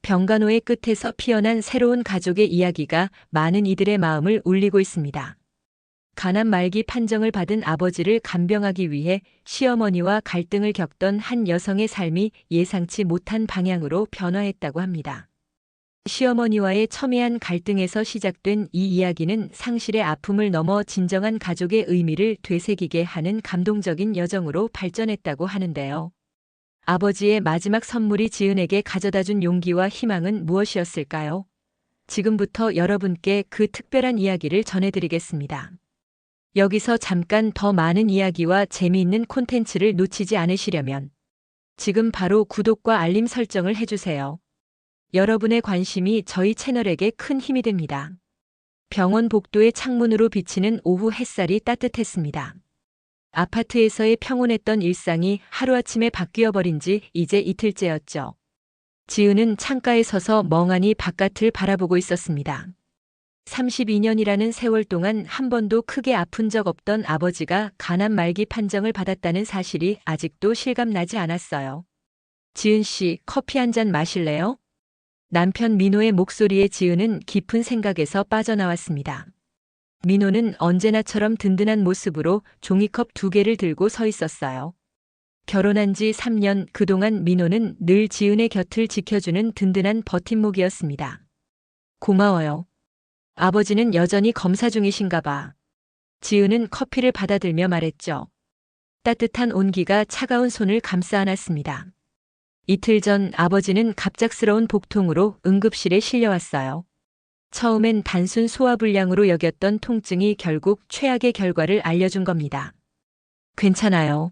병간호의 끝에서 피어난 새로운 가족의 이야기가 많은 이들의 마음을 울리고 있습니다. 가난 말기 판정을 받은 아버지를 간병하기 위해 시어머니와 갈등을 겪던 한 여성의 삶이 예상치 못한 방향으로 변화했다고 합니다. 시어머니와의 첨예한 갈등에서 시작된 이 이야기는 상실의 아픔을 넘어 진정한 가족의 의미를 되새기게 하는 감동적인 여정으로 발전했다고 하는데요. 아버지의 마지막 선물이 지은에게 가져다준 용기와 희망은 무엇이었을까요? 지금부터 여러분께 그 특별한 이야기를 전해드리겠습니다. 여기서 잠깐 더 많은 이야기와 재미있는 콘텐츠를 놓치지 않으시려면 지금 바로 구독과 알림 설정을 해주세요. 여러분의 관심이 저희 채널에게 큰 힘이 됩니다. 병원 복도의 창문으로 비치는 오후 햇살이 따뜻했습니다. 아파트에서의 평온했던 일상이 하루아침에 바뀌어 버린 지 이제 이틀째였죠. 지은은 창가에 서서 멍하니 바깥을 바라보고 있었습니다. 32년이라는 세월 동안 한 번도 크게 아픈 적 없던 아버지가 가난 말기 판정을 받았다는 사실이 아직도 실감나지 않았어요. 지은 씨, 커피 한 잔 마실래요? 남편 민호의 목소리에 지은은 깊은 생각에서 빠져나왔습니다. 민호는 언제나처럼 든든한 모습으로 종이컵 2개를 들고 서 있었어요. 결혼한 지 3년, 그동안 민호는 늘 지은의 곁을 지켜주는 든든한 버팀목이었습니다. 고마워요. 아버지는 여전히 검사 중이신가 봐. 지은은 커피를 받아들며 말했죠. 따뜻한 온기가 차가운 손을 감싸 안았습니다. 이틀 전 아버지는 갑작스러운 복통으로 응급실에 실려왔어요. 처음엔 단순 소화불량으로 여겼던 통증이 결국 최악의 결과를 알려준 겁니다. 괜찮아요.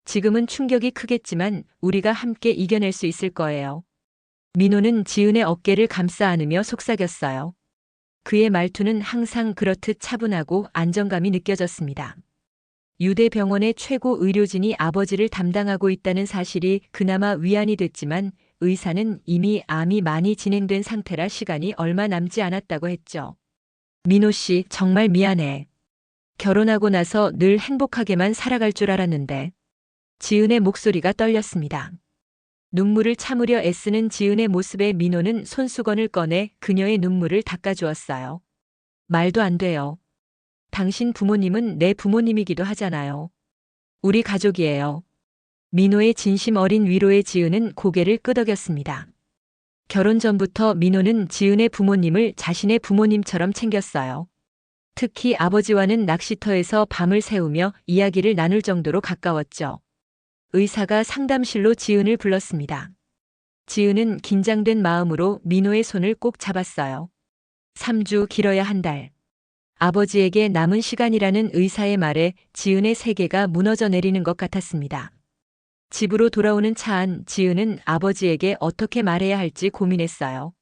지금은 충격이 크겠지만 우리가 함께 이겨낼 수 있을 거예요. 민호는 지은의 어깨를 감싸 안으며 속삭였어요. 그의 말투는 항상 그렇듯 차분하고 안정감이 느껴졌습니다. 유대병원의 최고 의료진이 아버지를 담당하고 있다는 사실이 그나마 위안이 됐지만 의사는 이미 암이 많이 진행된 상태라 시간이 얼마 남지 않았다고 했죠. 민호 씨, 정말 미안해. 결혼하고 나서 늘 행복하게만 살아갈 줄 알았는데. 지은의 목소리가 떨렸습니다. 눈물을 참으려 애쓰는 지은의 모습에 민호는 손수건을 꺼내 그녀의 눈물을 닦아주었어요. 말도 안 돼요. 당신 부모님은 내 부모님이기도 하잖아요. 우리 가족이에요. 민호의 진심 어린 위로에 지은은 고개를 끄덕였습니다. 결혼 전부터 민호는 지은의 부모님을 자신의 부모님처럼 챙겼어요. 특히 아버지와는 낚시터에서 밤을 새우며 이야기를 나눌 정도로 가까웠죠. 의사가 상담실로 지은을 불렀습니다. 지은은 긴장된 마음으로 민호의 손을 꼭 잡았어요. 3주, 길어야 한 달. 아버지에게 남은 시간이라는 의사의 말에 지은의 세계가 무너져 내리는 것 같았습니다. 집으로 돌아오는 차 안 지은은 아버지에게 어떻게 말해야 할지 고민했어요.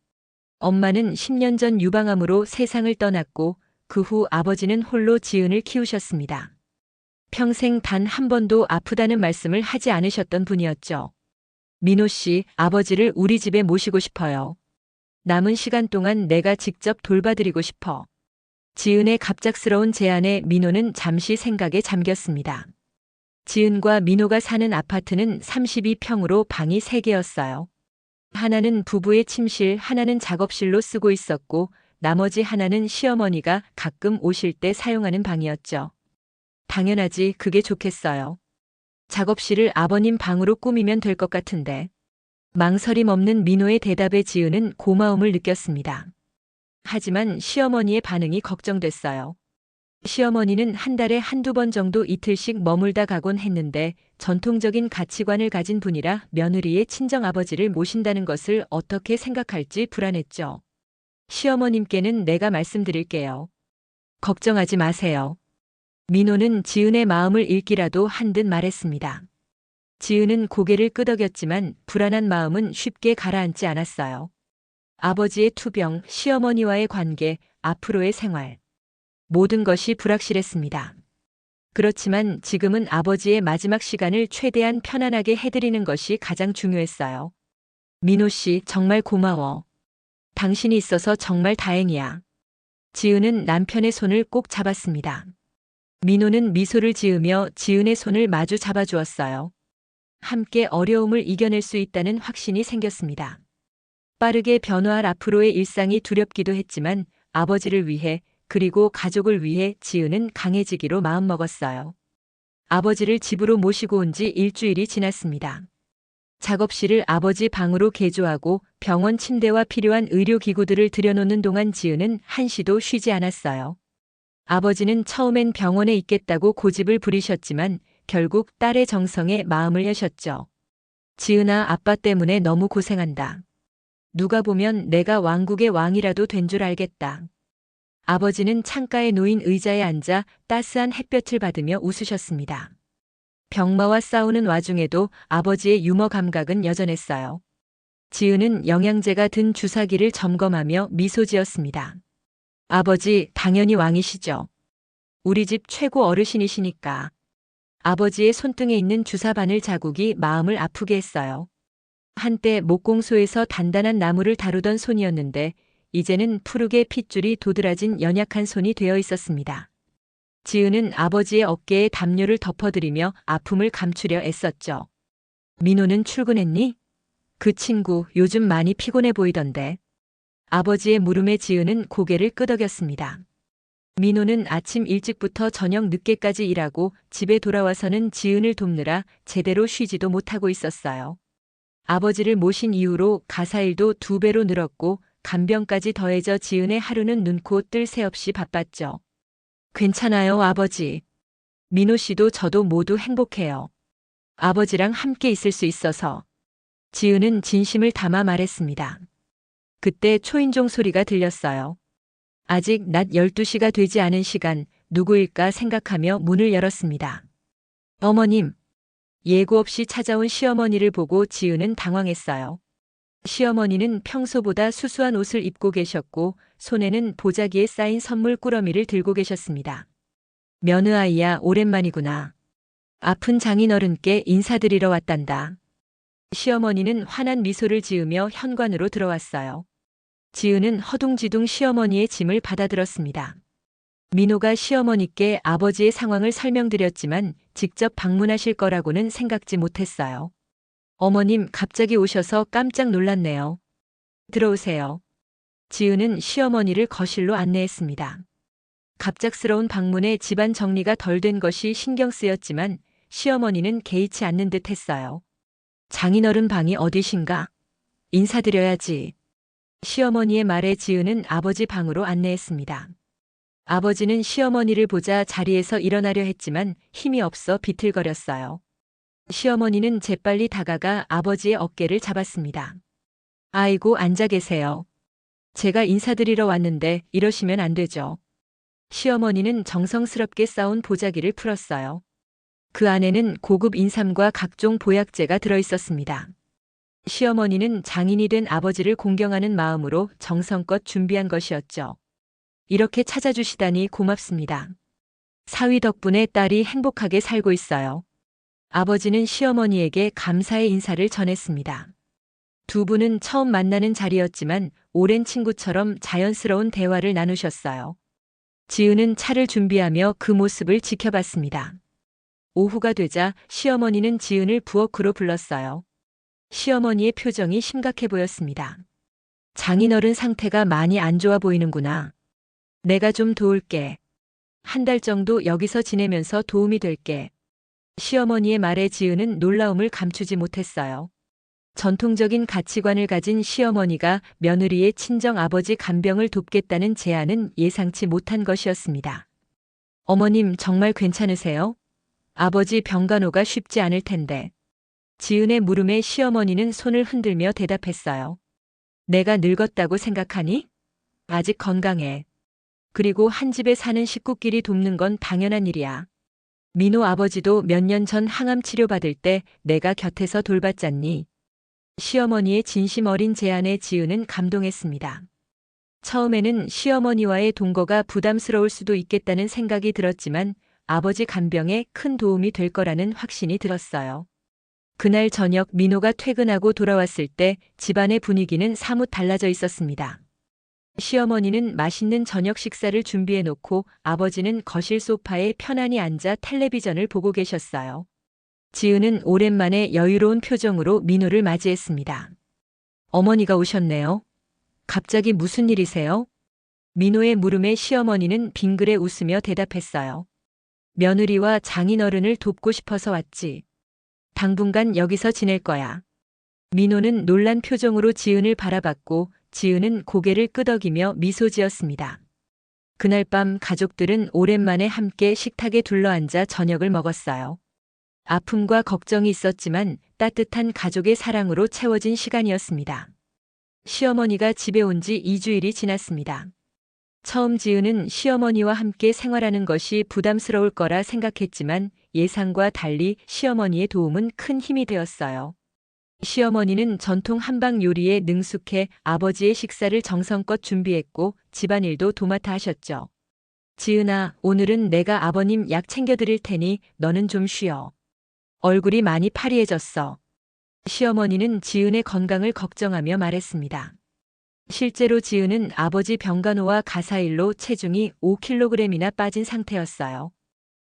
엄마는 10년 전 유방암으로 세상을 떠났고 그 후 아버지는 홀로 지은을 키우셨습니다. 평생 단 한 번도 아프다는 말씀을 하지 않으셨던 분이었죠. 민호 씨, 아버지를 우리 집에 모시고 싶어요. 남은 시간 동안 내가 직접 돌봐드리고 싶어. 지은의 갑작스러운 제안에 민호는 잠시 생각에 잠겼습니다. 지은과 민호가 사는 아파트는 32평으로 방이 3개였어요. 하나는 부부의 침실, 하나는 작업실로 쓰고 있었고 나머지 하나는 시어머니가 가끔 오실 때 사용하는 방이었죠. 당연하지, 그게 좋겠어요. 작업실을 아버님 방으로 꾸미면 될 것 같은데. 망설임 없는 민호의 대답에 지은은 고마움을 느꼈습니다. 하지만 시어머니의 반응이 걱정됐어요. 시어머니는 한 달에 한두 번 정도 이틀씩 머물다 가곤 했는데 전통적인 가치관을 가진 분이라 며느리의 친정아버지를 모신다는 것을 어떻게 생각할지 불안했죠. 시어머님께는 내가 말씀드릴게요. 걱정하지 마세요. 민호는 지은의 마음을 읽기라도 한 듯 말했습니다. 지은은 고개를 끄덕였지만 불안한 마음은 쉽게 가라앉지 않았어요. 아버지의 투병, 시어머니와의 관계, 앞으로의 생활. 모든 것이 불확실했습니다. 그렇지만 지금은 아버지의 마지막 시간을 최대한 편안하게 해드리는 것이 가장 중요했어요. 민호 씨, 정말 고마워. 당신이 있어서 정말 다행이야. 지은은 남편의 손을 꼭 잡았습니다. 민호는 미소를 지으며 지은의 손을 마주 잡아주었어요. 함께 어려움을 이겨낼 수 있다는 확신이 생겼습니다. 빠르게 변화할 앞으로의 일상이 두렵기도 했지만 아버지를 위해 그리고 가족을 위해 지은은 강해지기로 마음먹었어요. 아버지를 집으로 모시고 온 지 일주일이 지났습니다. 작업실을 아버지 방으로 개조하고 병원 침대와 필요한 의료기구들을 들여놓는 동안 지은은 한시도 쉬지 않았어요. 아버지는 처음엔 병원에 있겠다고 고집을 부리셨지만 결국 딸의 정성에 마음을 여셨죠. 지은아, 아빠 때문에 너무 고생한다. 누가 보면 내가 왕국의 왕이라도 된 줄 알겠다. 아버지는 창가에 놓인 의자에 앉아 따스한 햇볕을 받으며 웃으셨습니다. 병마와 싸우는 와중에도 아버지의 유머 감각은 여전했어요. 지은은 영양제가 든 주사기를 점검하며 미소 지었습니다. 아버지, 당연히 왕이시죠. 우리 집 최고 어르신이시니까. 아버지의 손등에 있는 주사바늘 자국이 마음을 아프게 했어요. 한때 목공소에서 단단한 나무를 다루던 손이었는데 이제는 푸르게 핏줄이 도드라진 연약한 손이 되어 있었습니다. 지은은 아버지의 어깨에 담요를 덮어드리며 아픔을 감추려 애썼죠. 민호는 출근했니? 그 친구 요즘 많이 피곤해 보이던데. 아버지의 물음에 지은은 고개를 끄덕였습니다. 민호는 아침 일찍부터 저녁 늦게까지 일하고 집에 돌아와서는 지은을 돕느라 제대로 쉬지도 못하고 있었어요. 아버지를 모신 이후로 가사일도 2배로 늘었고 간병까지 더해져 지은의 하루는 눈코 뜰 새 없이 바빴죠. 괜찮아요, 아버지. 민호 씨도 저도 모두 행복해요. 아버지랑 함께 있을 수 있어서. 지은은 진심을 담아 말했습니다. 그때 초인종 소리가 들렸어요. 아직 낮 12시가 되지 않은 시간, 누구일까 생각하며 문을 열었습니다. 어머님. 예고 없이 찾아온 시어머니를 보고 지은은 당황했어요. 시어머니는 평소보다 수수한 옷을 입고 계셨고 손에는 보자기에 쌓인 선물 꾸러미를 들고 계셨습니다. 며느아이야, 오랜만이구나. 아픈 장인어른께 인사드리러 왔단다. 시어머니는 환한 미소를 지으며 현관으로 들어왔어요. 지은은 허둥지둥 시어머니의 짐을 받아들었습니다. 민호가 시어머니께 아버지의 상황을 설명드렸지만 직접 방문하실 거라고는 생각지 못했어요. 어머님, 갑자기 오셔서 깜짝 놀랐네요. 들어오세요. 지은은 시어머니를 거실로 안내했습니다. 갑작스러운 방문에 집안 정리가 덜 된 것이 신경 쓰였지만 시어머니는 개의치 않는 듯 했어요. 장인어른 방이 어디신가? 인사드려야지. 시어머니의 말에 지은은 아버지 방으로 안내했습니다. 아버지는 시어머니를 보자 자리에서 일어나려 했지만 힘이 없어 비틀거렸어요. 시어머니는 재빨리 다가가 아버지의 어깨를 잡았습니다. 아이고, 앉아 계세요. 제가 인사드리러 왔는데 이러시면 안 되죠. 시어머니는 정성스럽게 싸운 보자기를 풀었어요. 그 안에는 고급 인삼과 각종 보약제가 들어있었습니다. 시어머니는 장인이 된 아버지를 공경하는 마음으로 정성껏 준비한 것이었죠. 이렇게 찾아주시다니 고맙습니다. 사위 덕분에 딸이 행복하게 살고 있어요. 아버지는 시어머니에게 감사의 인사를 전했습니다. 두 분은 처음 만나는 자리였지만 오랜 친구처럼 자연스러운 대화를 나누셨어요. 지은은 차를 준비하며 그 모습을 지켜봤습니다. 오후가 되자 시어머니는 지은을 부엌으로 불렀어요. 시어머니의 표정이 심각해 보였습니다. 장인어른 상태가 많이 안 좋아 보이는구나. 내가 좀 도울게. 한 달 정도 여기서 지내면서 도움이 될게. 시어머니의 말에 지은은 놀라움을 감추지 못했어요. 전통적인 가치관을 가진 시어머니가 며느리의 친정아버지 간병을 돕겠다는 제안은 예상치 못한 것이었습니다. 어머님, 정말 괜찮으세요? 아버지 병간호가 쉽지 않을 텐데. 지은의 물음에 시어머니는 손을 흔들며 대답했어요. 내가 늙었다고 생각하니? 아직 건강해. 그리고 한 집에 사는 식구끼리 돕는 건 당연한 일이야. 민호 아버지도 몇 년 전 항암 치료받을 때 내가 곁에서 돌봤잖니. 시어머니의 진심 어린 제안에 지은은 감동했습니다. 처음에는 시어머니와의 동거가 부담스러울 수도 있겠다는 생각이 들었지만 아버지 간병에 큰 도움이 될 거라는 확신이 들었어요. 그날 저녁 민호가 퇴근하고 돌아왔을 때 집안의 분위기는 사뭇 달라져 있었습니다. 시어머니는 맛있는 저녁 식사를 준비해 놓고 아버지는 거실 소파에 편안히 앉아 텔레비전을 보고 계셨어요. 지은은 오랜만에 여유로운 표정으로 민호를 맞이했습니다. 어머니가 오셨네요. 갑자기 무슨 일이세요? 민호의 물음에 시어머니는 빙그레 웃으며 대답했어요. 며느리와 장인어른을 돕고 싶어서 왔지. 당분간 여기서 지낼 거야. 민호는 놀란 표정으로 지은을 바라봤고 지은은 고개를 끄덕이며 미소 지었습니다. 그날 밤 가족들은 오랜만에 함께 식탁에 둘러앉아 저녁을 먹었어요. 아픔과 걱정이 있었지만 따뜻한 가족의 사랑으로 채워진 시간이었습니다. 시어머니가 집에 온 지 2주일이 지났습니다. 처음 지은은 시어머니와 함께 생활하는 것이 부담스러울 거라 생각했지만 예상과 달리 시어머니의 도움은 큰 힘이 되었어요. 시어머니는 전통 한방 요리에 능숙해 아버지의 식사를 정성껏 준비했고 집안일도 도맡아 하셨죠. 지은아, 오늘은 내가 아버님 약 챙겨드릴 테니 너는 좀 쉬어. 얼굴이 많이 파리해졌어. 시어머니는 지은의 건강을 걱정하며 말했습니다. 실제로 지은은 아버지 병간호와 가사일로 체중이 5kg이나 빠진 상태였어요.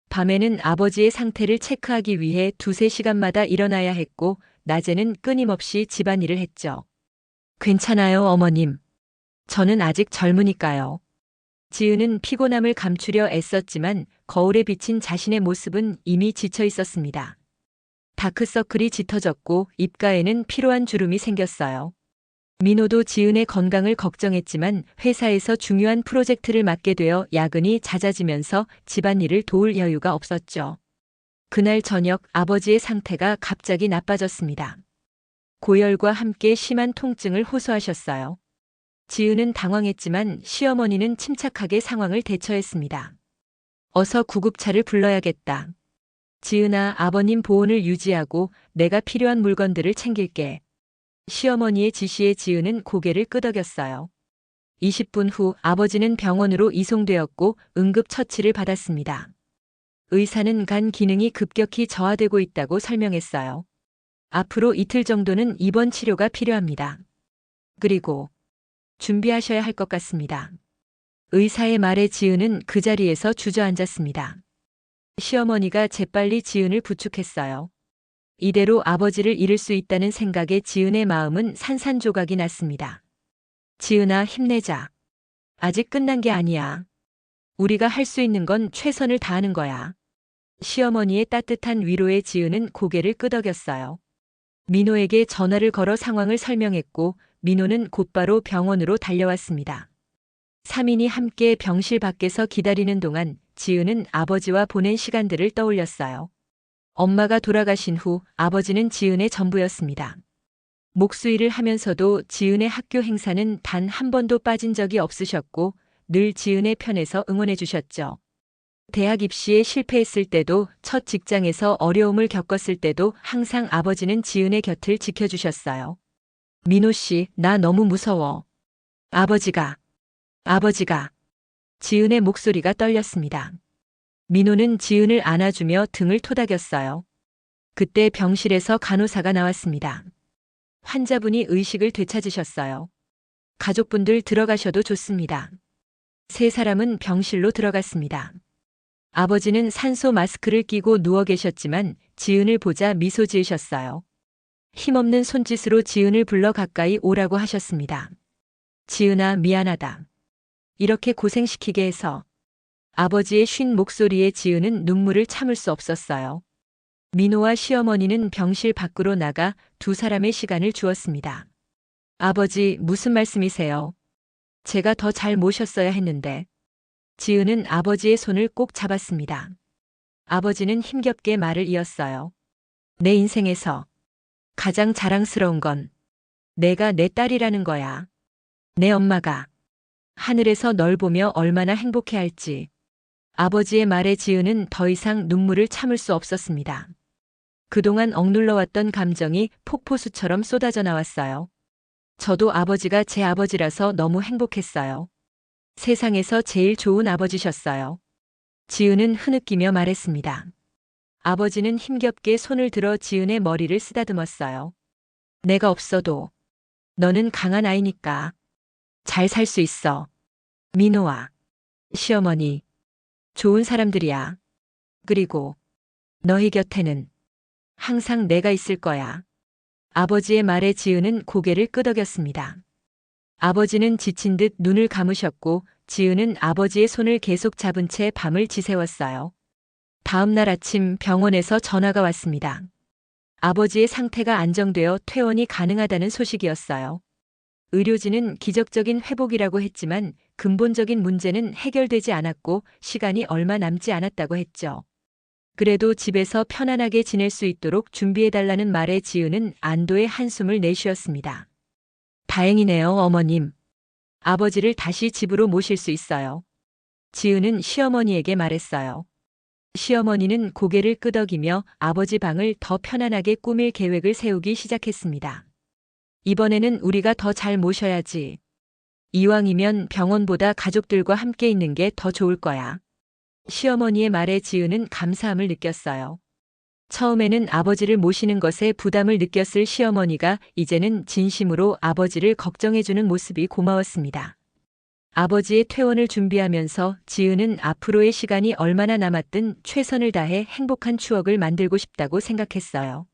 밤에는 아버지의 상태를 체크하기 위해 2~3시간마다 일어나야 했고 낮에는 끊임없이 집안일을 했죠. 괜찮아요, 어머님. 저는 아직 젊으니까요. 지은은 피곤함을 감추려 애썼지만 거울에 비친 자신의 모습은 이미 지쳐 있었습니다. 다크서클이 짙어졌고 입가에는 피로한 주름이 생겼어요. 민호도 지은의 건강을 걱정했지만 회사에서 중요한 프로젝트를 맡게 되어 야근이 잦아지면서 집안일을 도울 여유가 없었죠. 그날 저녁 아버지의 상태가 갑자기 나빠졌습니다. 고열과 함께 심한 통증을 호소하셨어요. 지은은 당황했지만 시어머니는 침착하게 상황을 대처했습니다. 어서 구급차를 불러야겠다. 지은아, 아버님 보온을 유지하고 내가 필요한 물건들을 챙길게. 시어머니의 지시에 지은은 고개를 끄덕였어요. 20분 후 아버지는 병원으로 이송되었고 응급처치를 받았습니다. 의사는 간 기능이 급격히 저하되고 있다고 설명했어요. 앞으로 이틀 정도는 입원 치료가 필요합니다. 그리고 준비하셔야 할 것 같습니다. 의사의 말에 지은은 그 자리에서 주저앉았습니다. 시어머니가 재빨리 지은을 부축했어요. 이대로 아버지를 잃을 수 있다는 생각에 지은의 마음은 산산조각이 났습니다. 지은아, 힘내자. 아직 끝난 게 아니야. 우리가 할 수 있는 건 최선을 다하는 거야. 시어머니의 따뜻한 위로에 지은은 고개를 끄덕였어요. 민호에게 전화를 걸어 상황을 설명했고 민호는 곧바로 병원으로 달려왔습니다. 3인이 함께 병실 밖에서 기다리는 동안 지은은 아버지와 보낸 시간들을 떠올렸어요. 엄마가 돌아가신 후 아버지는 지은의 전부였습니다. 목수일을 하면서도 지은의 학교 행사는 단 한 번도 빠진 적이 없으셨고 늘 지은의 편에서 응원해 주셨죠. 대학 입시에 실패했을 때도 첫 직장에서 어려움을 겪었을 때도 항상 아버지는 지은의 곁을 지켜주셨어요. 민호 씨, 나 너무 무서워. 아버지가. 지은의 목소리가 떨렸습니다. 민호는 지은을 안아주며 등을 토닥였어요. 그때 병실에서 간호사가 나왔습니다. 환자분이 의식을 되찾으셨어요. 가족분들 들어가셔도 좋습니다. 세 사람은 병실로 들어갔습니다. 아버지는 산소 마스크를 끼고 누워 계셨지만 지은을 보자 미소 지으셨어요. 힘없는 손짓으로 지은을 불러 가까이 오라고 하셨습니다. 지은아, 미안하다. 이렇게 고생시키게 해서. 아버지의 쉰 목소리에 지은은 눈물을 참을 수 없었어요. 민호와 시어머니는 병실 밖으로 나가 두 사람의 시간을 주었습니다. 아버지, 무슨 말씀이세요? 제가 더 잘 모셨어야 했는데. 지은은 아버지의 손을 꼭 잡았습니다. 아버지는 힘겹게 말을 이었어요. 내 인생에서 가장 자랑스러운 건 내가 내 딸이라는 거야. 내 엄마가 하늘에서 널 보며 얼마나 행복해할지. 아버지의 말에 지은은 더 이상 눈물을 참을 수 없었습니다. 그동안 억눌러왔던 감정이 폭포수처럼 쏟아져 나왔어요. 저도 아버지가 제 아버지라서 너무 행복했어요. 세상에서 제일 좋은 아버지셨어요. 지은은 흐느끼며 말했습니다. 아버지는 힘겹게 손을 들어 지은의 머리를 쓰다듬었어요. 내가 없어도 너는 강한 아이니까 잘 살 수 있어. 민호와 시어머니, 좋은 사람들이야. 그리고 너희 곁에는 항상 내가 있을 거야. 아버지의 말에 지은은 고개를 끄덕였습니다. 아버지는 지친 듯 눈을 감으셨고 지은은 아버지의 손을 계속 잡은 채 밤을 지새웠어요. 다음 날 아침 병원에서 전화가 왔습니다. 아버지의 상태가 안정되어 퇴원이 가능하다는 소식이었어요. 의료진은 기적적인 회복이라고 했지만 근본적인 문제는 해결되지 않았고 시간이 얼마 남지 않았다고 했죠. 그래도 집에서 편안하게 지낼 수 있도록 준비해달라는 말에 지은은 안도의 한숨을 내쉬었습니다. 다행이네요, 어머님. 아버지를 다시 집으로 모실 수 있어요. 지은은 시어머니에게 말했어요. 시어머니는 고개를 끄덕이며 아버지 방을 더 편안하게 꾸밀 계획을 세우기 시작했습니다. 이번에는 우리가 더 잘 모셔야지. 이왕이면 병원보다 가족들과 함께 있는 게 더 좋을 거야. 시어머니의 말에 지은은 감사함을 느꼈어요. 처음에는 아버지를 모시는 것에 부담을 느꼈을 시어머니가 이제는 진심으로 아버지를 걱정해주는 모습이 고마웠습니다. 아버지의 퇴원을 준비하면서 지은은 앞으로의 시간이 얼마나 남았든 최선을 다해 행복한 추억을 만들고 싶다고 생각했어요.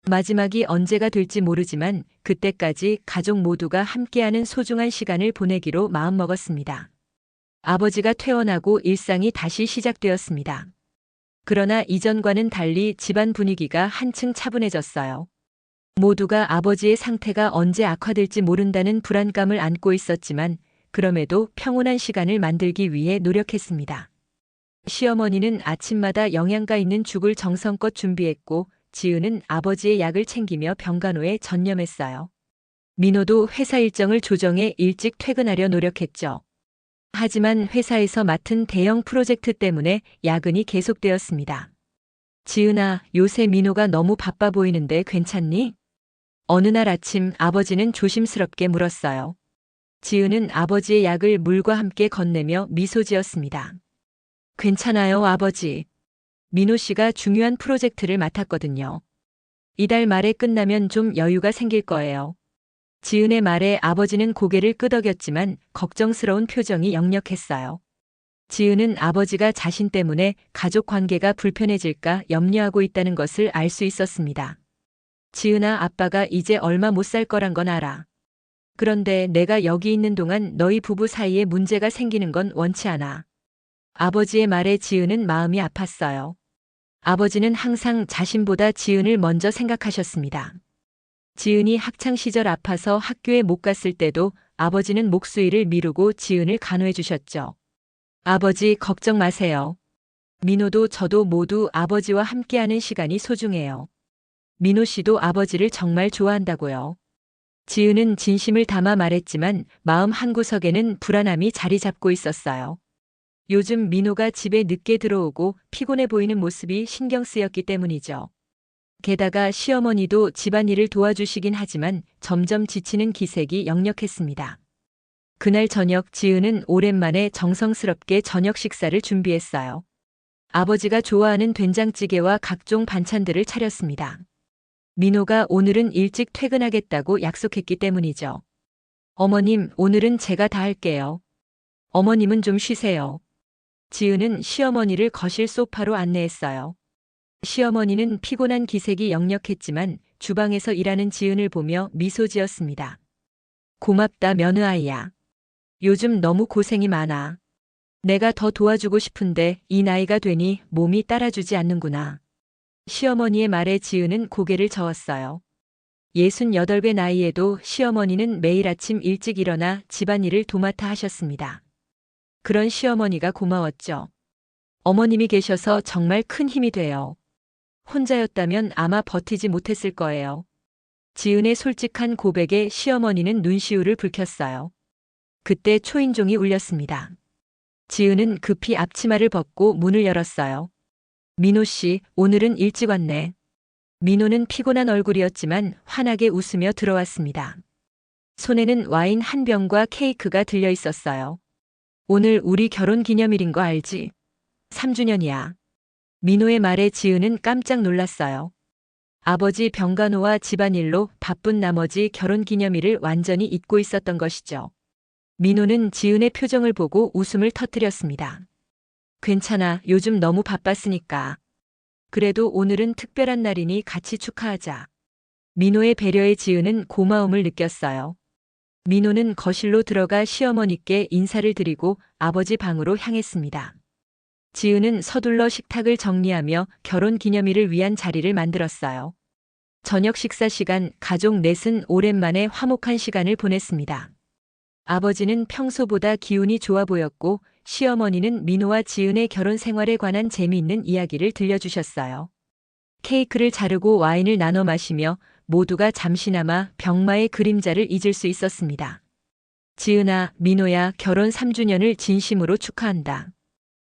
마지막이 언제가 될지 모르지만 그때까지 가족 모두가 함께하는 소중한 시간을 보내기로 마음먹었습니다. 아버지가 퇴원하고 일상이 다시 시작되었습니다. 그러나 이전과는 달리 집안 분위기가 한층 차분해졌어요. 모두가 아버지의 상태가 언제 악화될지 모른다는 불안감을 안고 있었지만 그럼에도 평온한 시간을 만들기 위해 노력했습니다. 시어머니는 아침마다 영양가 있는 죽을 정성껏 준비했고 지은은 아버지의 약을 챙기며 병간호에 전념했어요. 민호도 회사 일정을 조정해 일찍 퇴근하려 노력했죠. 하지만 회사에서 맡은 대형 프로젝트 때문에 야근이 계속되었습니다. 지은아, 요새 민호가 너무 바빠 보이는데 괜찮니? 어느 날 아침 아버지는 조심스럽게 물었어요. 지은은 아버지의 약을 물과 함께 건네며 미소 지었습니다. 괜찮아요, 아버지. 민호 씨가 중요한 프로젝트를 맡았거든요. 이달 말에 끝나면 좀 여유가 생길 거예요. 지은의 말에 아버지는 고개를 끄덕였지만 걱정스러운 표정이 역력했어요. 지은은 아버지가 자신 때문에 가족 관계가 불편해질까 염려하고 있다는 것을 알 수 있었습니다. 지은아, 아빠가 이제 얼마 못 살 거란 건 알아. 그런데 내가 여기 있는 동안 너희 부부 사이에 문제가 생기는 건 원치 않아. 아버지의 말에 지은은 마음이 아팠어요. 아버지는 항상 자신보다 지은을 먼저 생각하셨습니다. 지은이 학창 시절 아파서 학교에 못 갔을 때도 아버지는 목수일을 미루고 지은을 간호해 주셨죠. 아버지 걱정 마세요. 민호도 저도 모두 아버지와 함께하는 시간이 소중해요. 민호 씨도 아버지를 정말 좋아한다고요. 지은은 진심을 담아 말했지만 마음 한구석에는 불안함이 자리 잡고 있었어요. 요즘 민호가 집에 늦게 들어오고 피곤해 보이는 모습이 신경 쓰였기 때문이죠. 게다가 시어머니도 집안일을 도와주시긴 하지만 점점 지치는 기색이 역력했습니다. 그날 저녁 지은은 오랜만에 정성스럽게 저녁 식사를 준비했어요. 아버지가 좋아하는 된장찌개와 각종 반찬들을 차렸습니다. 민호가 오늘은 일찍 퇴근하겠다고 약속했기 때문이죠. 어머님, 오늘은 제가 다 할게요. 어머님은 좀 쉬세요. 지은은 시어머니를 거실 소파로 안내했어요. 시어머니는 피곤한 기색이 역력했지만 주방에서 일하는 지은을 보며 미소 지었습니다. 고맙다, 며느아이야. 요즘 너무 고생이 많아. 내가 더 도와주고 싶은데 이 나이가 되니 몸이 따라주지 않는구나. 시어머니의 말에 지은은 고개를 저었어요. 68배 나이에도 시어머니는 매일 아침 일찍 일어나 집안일을 도맡아 하셨습니다. 그런 시어머니가 고마웠죠. 어머님이 계셔서 정말 큰 힘이 돼요. 혼자였다면 아마 버티지 못했을 거예요. 지은의 솔직한 고백에 시어머니는 눈시울을 붉혔어요. 그때 초인종이 울렸습니다. 지은은 급히 앞치마를 벗고 문을 열었어요. 민호 씨, 오늘은 일찍 왔네. 민호는 피곤한 얼굴이었지만 환하게 웃으며 들어왔습니다. 손에는 와인 한 병과 케이크가 들려 있었어요. 오늘 우리 결혼 기념일인 거 알지? 3주년이야. 민호의 말에 지은은 깜짝 놀랐어요. 아버지 병간호와 집안일로 바쁜 나머지 결혼 기념일을 완전히 잊고 있었던 것이죠. 민호는 지은의 표정을 보고 웃음을 터뜨렸습니다. 괜찮아, 요즘 너무 바빴으니까. 그래도 오늘은 특별한 날이니 같이 축하하자. 민호의 배려에 지은은 고마움을 느꼈어요. 민호는 거실로 들어가 시어머니께 인사를 드리고 아버지 방으로 향했습니다. 지은은 서둘러 식탁을 정리하며 결혼 기념일을 위한 자리를 만들었어요. 저녁 식사 시간 가족 넷은 오랜만에 화목한 시간을 보냈습니다. 아버지는 평소보다 기운이 좋아 보였고 시어머니는 민호와 지은의 결혼 생활에 관한 재미있는 이야기를 들려주셨어요. 케이크를 자르고 와인을 나눠 마시며 모두가 잠시나마 병마의 그림자를 잊을 수 있었습니다. 지은아, 민호야, 결혼 3주년을 진심으로 축하한다.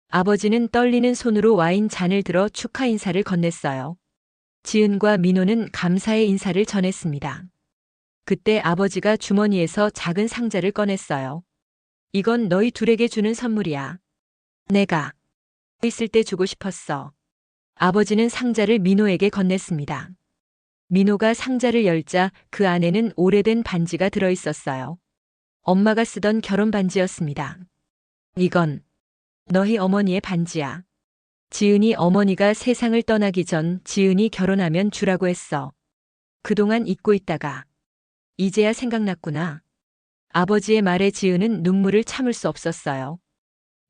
아버지는 떨리는 손으로 와인 잔을 들어 축하 인사를 건넸어요. 지은과 민호는 감사의 인사를 전했습니다. 그때 아버지가 주머니에서 작은 상자를 꺼냈어요. 이건 너희 둘에게 주는 선물이야. 내가 있을 때 주고 싶었어. 아버지는 상자를 민호에게 건넸습니다. 민호가 상자를 열자 그 안에는 오래된 반지가 들어 있었어요. 엄마가 쓰던 결혼 반지였습니다. 이건 너희 어머니의 반지야. 지은이 어머니가 세상을 떠나기 전 지은이 결혼하면 주라고 했어. 그동안 잊고 있다가 이제야 생각났구나. 아버지의 말에 지은은 눈물을 참을 수 없었어요.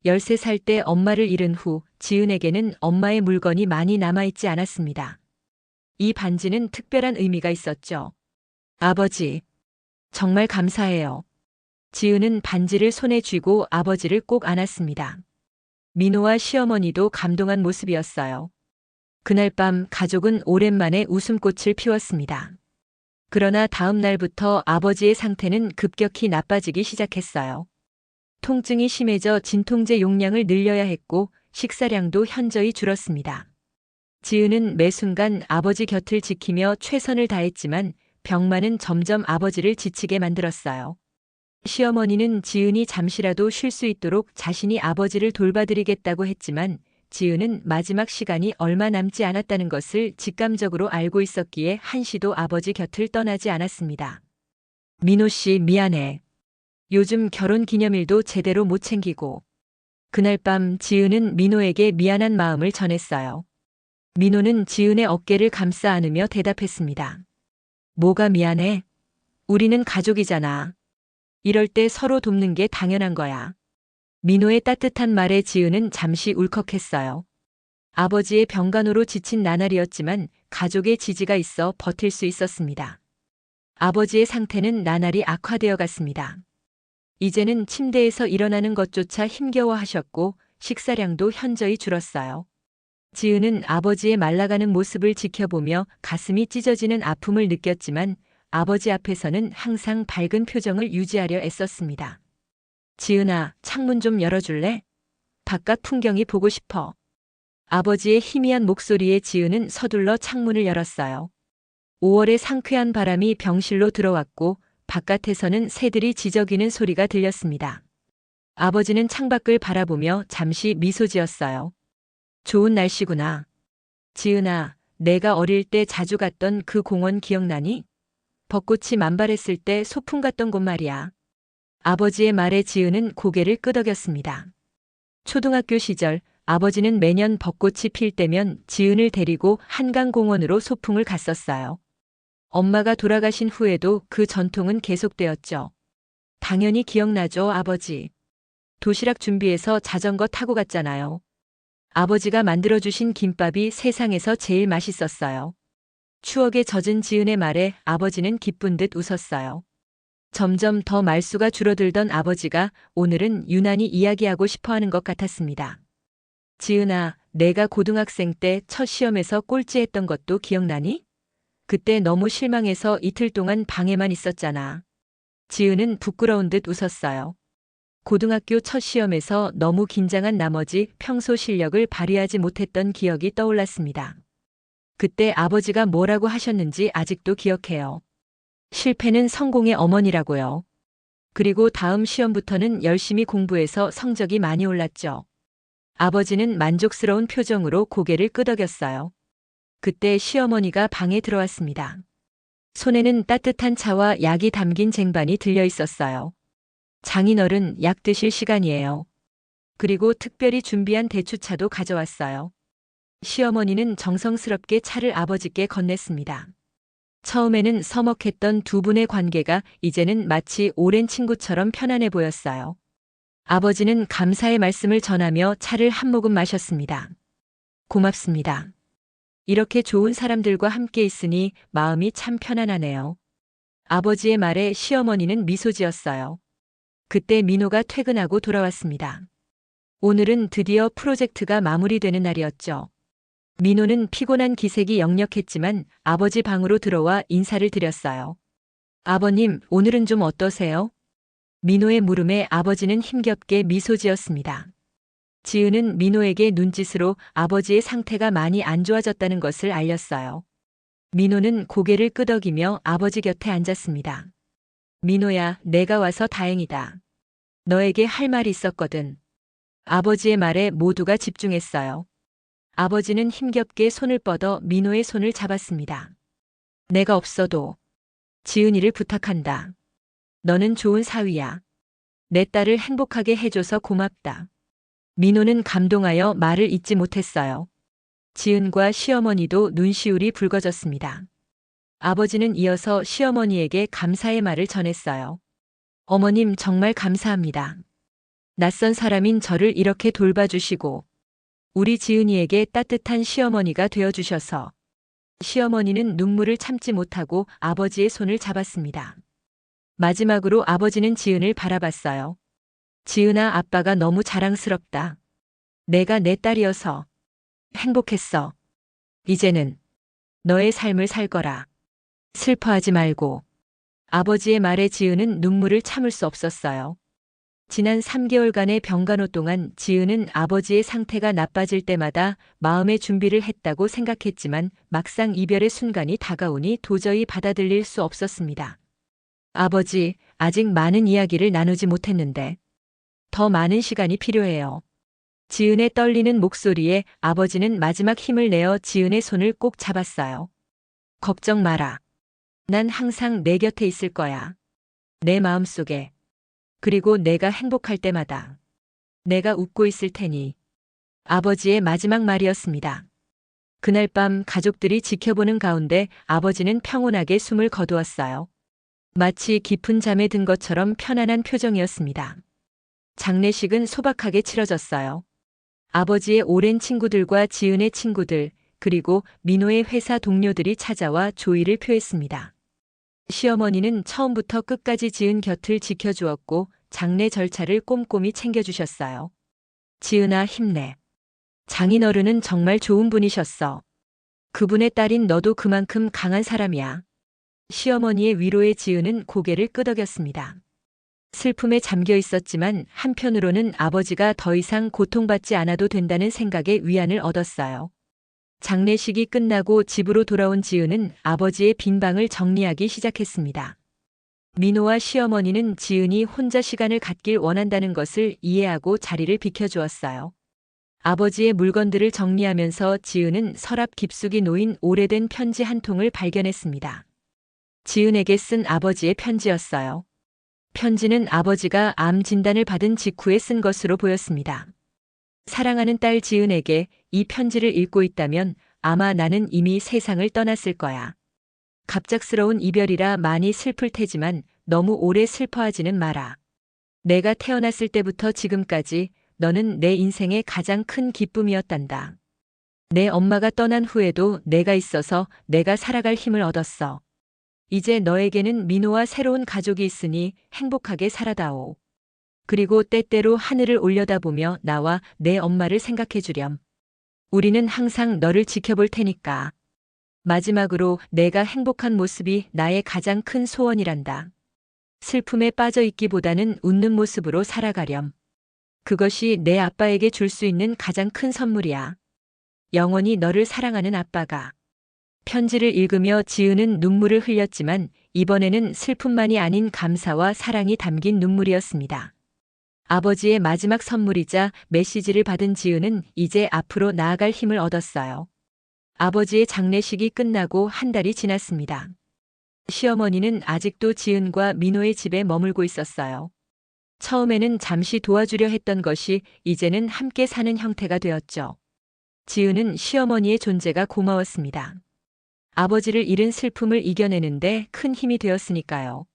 13살 때 엄마를 잃은 후 지은에게는 엄마의 물건이 많이 남아있지 않았습니다. 이 반지는 특별한 의미가 있었죠. 아버지, 정말 감사해요. 지은은 반지를 손에 쥐고 아버지를 꼭 안았습니다. 민호와 시어머니도 감동한 모습이었어요. 그날 밤 가족은 오랜만에 웃음꽃을 피웠습니다. 그러나 다음 날부터 아버지의 상태는 급격히 나빠지기 시작했어요. 통증이 심해져 진통제 용량을 늘려야 했고 식사량도 현저히 줄었습니다. 지은은 매 순간 아버지 곁을 지키며 최선을 다했지만 병마는 점점 아버지를 지치게 만들었어요. 시어머니는 지은이 잠시라도 쉴 수 있도록 자신이 아버지를 돌봐드리겠다고 했지만 지은은 마지막 시간이 얼마 남지 않았다는 것을 직감적으로 알고 있었기에 한시도 아버지 곁을 떠나지 않았습니다. 민호 씨, 미안해. 요즘 결혼 기념일도 제대로 못 챙기고. 그날 밤 지은은 민호에게 미안한 마음을 전했어요. 민호는 지은의 어깨를 감싸 안으며 대답했습니다. 뭐가 미안해? 우리는 가족이잖아. 이럴 때 서로 돕는 게 당연한 거야. 민호의 따뜻한 말에 지은은 잠시 울컥했어요. 아버지의 병간호로 지친 나날이었지만 가족의 지지가 있어 버틸 수 있었습니다. 아버지의 상태는 나날이 악화되어 갔습니다. 이제는 침대에서 일어나는 것조차 힘겨워하셨고 식사량도 현저히 줄었어요. 지은은 아버지의 말라가는 모습을 지켜보며 가슴이 찢어지는 아픔을 느꼈지만 아버지 앞에서는 항상 밝은 표정을 유지하려 애썼습니다. 지은아, 창문 좀 열어줄래? 바깥 풍경이 보고 싶어. 아버지의 희미한 목소리에 지은은 서둘러 창문을 열었어요. 5월의 상쾌한 바람이 병실로 들어왔고 바깥에서는 새들이 지저귀는 소리가 들렸습니다. 아버지는 창밖을 바라보며 잠시 미소 지었어요. 좋은 날씨구나. 지은아, 내가 어릴 때 자주 갔던 그 공원 기억나니? 벚꽃이 만발했을 때 소풍 갔던 곳 말이야. 아버지의 말에 지은은 고개를 끄덕였습니다. 초등학교 시절 아버지는 매년 벚꽃이 필 때면 지은을 데리고 한강공원으로 소풍을 갔었어요. 엄마가 돌아가신 후에도 그 전통은 계속되었죠. 당연히 기억나죠, 아버지. 도시락 준비해서 자전거 타고 갔잖아요. 아버지가 만들어주신 김밥이 세상에서 제일 맛있었어요. 추억에 젖은 지은의 말에 아버지는 기쁜 듯 웃었어요. 점점 더 말수가 줄어들던 아버지가 오늘은 유난히 이야기하고 싶어 하는 것 같았습니다. 지은아, 내가 고등학생 때 첫 시험에서 꼴찌했던 것도 기억나니? 그때 너무 실망해서 이틀 동안 방에만 있었잖아. 지은은 부끄러운 듯 웃었어요. 고등학교 첫 시험에서 너무 긴장한 나머지 평소 실력을 발휘하지 못했던 기억이 떠올랐습니다. 그때 아버지가 뭐라고 하셨는지 아직도 기억해요. 실패는 성공의 어머니라고요. 그리고 다음 시험부터는 열심히 공부해서 성적이 많이 올랐죠. 아버지는 만족스러운 표정으로 고개를 끄덕였어요. 그때 시어머니가 방에 들어왔습니다. 손에는 따뜻한 차와 약이 담긴 쟁반이 들려 있었어요. 장인어른, 약 드실 시간이에요. 그리고 특별히 준비한 대추차도 가져왔어요. 시어머니는 정성스럽게 차를 아버지께 건넸습니다. 처음에는 서먹했던 두 분의 관계가 이제는 마치 오랜 친구처럼 편안해 보였어요. 아버지는 감사의 말씀을 전하며 차를 한 모금 마셨습니다. 고맙습니다. 이렇게 좋은 사람들과 함께 있으니 마음이 참 편안하네요. 아버지의 말에 시어머니는 미소 지었어요. 그때 민호가 퇴근하고 돌아왔습니다. 오늘은 드디어 프로젝트가 마무리되는 날이었죠. 민호는 피곤한 기색이 역력했지만 아버지 방으로 들어와 인사를 드렸어요. 아버님, 오늘은 좀 어떠세요? 민호의 물음에 아버지는 힘겹게 미소 지었습니다. 지은은 민호에게 눈짓으로 아버지의 상태가 많이 안 좋아졌다는 것을 알렸어요. 민호는 고개를 끄덕이며 아버지 곁에 앉았습니다. 민호야, 내가 와서 다행이다. 너에게 할 말이 있었거든. 아버지의 말에 모두가 집중했어요. 아버지는 힘겹게 손을 뻗어 민호의 손을 잡았습니다. 내가 없어도 지은이를 부탁한다. 너는 좋은 사위야. 내 딸을 행복하게 해줘서 고맙다. 민호는 감동하여 말을 잇지 못했어요. 지은과 시어머니도 눈시울이 붉어졌습니다. 아버지는 이어서 시어머니에게 감사의 말을 전했어요. 어머님 정말 감사합니다. 낯선 사람인 저를 이렇게 돌봐주시고 우리 지은이에게 따뜻한 시어머니가 되어주셔서. 시어머니는 눈물을 참지 못하고 아버지의 손을 잡았습니다. 마지막으로 아버지는 지은을 바라봤어요. 지은아, 아빠가 너무 자랑스럽다. 내가 내 딸이어서 행복했어. 이제는 너의 삶을 살 거라. 슬퍼하지 말고. 아버지의 말에 지은은 눈물을 참을 수 없었어요. 지난 3개월간의 병간호 동안 지은은 아버지의 상태가 나빠질 때마다 마음의 준비를 했다고 생각했지만 막상 이별의 순간이 다가오니 도저히 받아들일 수 없었습니다. 아버지, 아직 많은 이야기를 나누지 못했는데 더 많은 시간이 필요해요. 지은의 떨리는 목소리에 아버지는 마지막 힘을 내어 지은의 손을 꼭 잡았어요. 걱정 마라. 난 항상 내 곁에 있을 거야. 내 마음속에. 그리고 내가 행복할 때마다 내가 웃고 있을 테니. 아버지의 마지막 말이었습니다. 그날 밤 가족들이 지켜보는 가운데 아버지는 평온하게 숨을 거두었어요. 마치 깊은 잠에 든 것처럼 편안한 표정이었습니다. 장례식은 소박하게 치러졌어요. 아버지의 오랜 친구들과 지은의 친구들, 그리고 민호의 회사 동료들이 찾아와 조의를 표했습니다. 시어머니는 처음부터 끝까지 지은 곁을 지켜주었고 장례 절차를 꼼꼼히 챙겨주셨어요. 지은아, 힘내. 장인어른은 정말 좋은 분이셨어. 그분의 딸인 너도 그만큼 강한 사람이야. 시어머니의 위로에 지은은 고개를 끄덕였습니다. 슬픔에 잠겨 있었지만 한편으로는 아버지가 더 이상 고통받지 않아도 된다는 생각에 위안을 얻었어요. 장례식이 끝나고 집으로 돌아온 지은은 아버지의 빈 방을 정리하기 시작했습니다. 민호와 시어머니는 지은이 혼자 시간을 갖길 원한다는 것을 이해하고 자리를 비켜주었어요. 아버지의 물건들을 정리하면서 지은은 서랍 깊숙이 놓인 오래된 편지 한 통을 발견했습니다. 지은에게 쓴 아버지의 편지였어요. 편지는 아버지가 암 진단을 받은 직후에 쓴 것으로 보였습니다. 사랑하는 딸 지은에게 이 편지를 읽고 있다면 아마 나는 이미 세상을 떠났을 거야. 갑작스러운 이별이라 많이 슬플 테지만 너무 오래 슬퍼하지는 마라. 내가 태어났을 때부터 지금까지 너는 내 인생의 가장 큰 기쁨이었단다. 내 엄마가 떠난 후에도 내가 있어서 내가 살아갈 힘을 얻었어. 이제 너에게는 민호와 새로운 가족이 있으니 행복하게 살아다오. 그리고 때때로 하늘을 올려다보며 나와 내 엄마를 생각해 주렴. 우리는 항상 너를 지켜볼 테니까. 마지막으로 내가 행복한 모습이 나의 가장 큰 소원이란다. 슬픔에 빠져 있기보다는 웃는 모습으로 살아가렴. 그것이 내 아빠에게 줄 수 있는 가장 큰 선물이야. 영원히 너를 사랑하는 아빠가. 편지를 읽으며 지은은 눈물을 흘렸지만 이번에는 슬픔만이 아닌 감사와 사랑이 담긴 눈물이었습니다. 아버지의 마지막 선물이자 메시지를 받은 지은은 이제 앞으로 나아갈 힘을 얻었어요. 아버지의 장례식이 끝나고 한 달이 지났습니다. 시어머니는 아직도 지은과 민호의 집에 머물고 있었어요. 처음에는 잠시 도와주려 했던 것이 이제는 함께 사는 형태가 되었죠. 지은은 시어머니의 존재가 고마웠습니다. 아버지를 잃은 슬픔을 이겨내는데 큰 힘이 되었으니까요.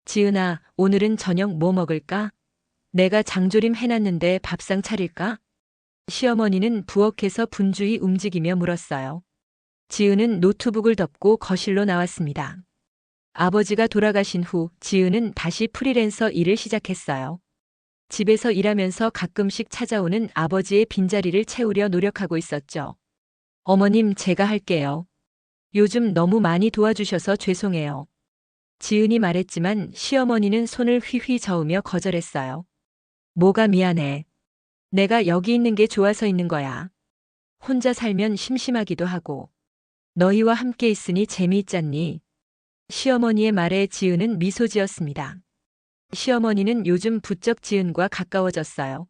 지은아, 오늘은 저녁 뭐 먹을까? 내가 장조림 해놨는데 밥상 차릴까? 시어머니는 부엌에서 분주히 움직이며 물었어요. 지은은 노트북을 덮고 거실로 나왔습니다. 아버지가 돌아가신 후 지은은 다시 프리랜서 일을 시작했어요. 집에서 일하면서 가끔씩 찾아오는 아버지의 빈자리를 채우려 노력하고 있었죠. 어머님, 제가 할게요. 요즘 너무 많이 도와주셔서 죄송해요. 지은이 말했지만 시어머니는 손을 휘휘 저으며 거절했어요. 뭐가 미안해. 내가 여기 있는 게 좋아서 있는 거야. 혼자 살면 심심하기도 하고. 너희와 함께 있으니 재미있잖니. 시어머니의 말에 지은은 미소 지었습니다. 시어머니는 요즘 부쩍 지은과 가까워졌어요.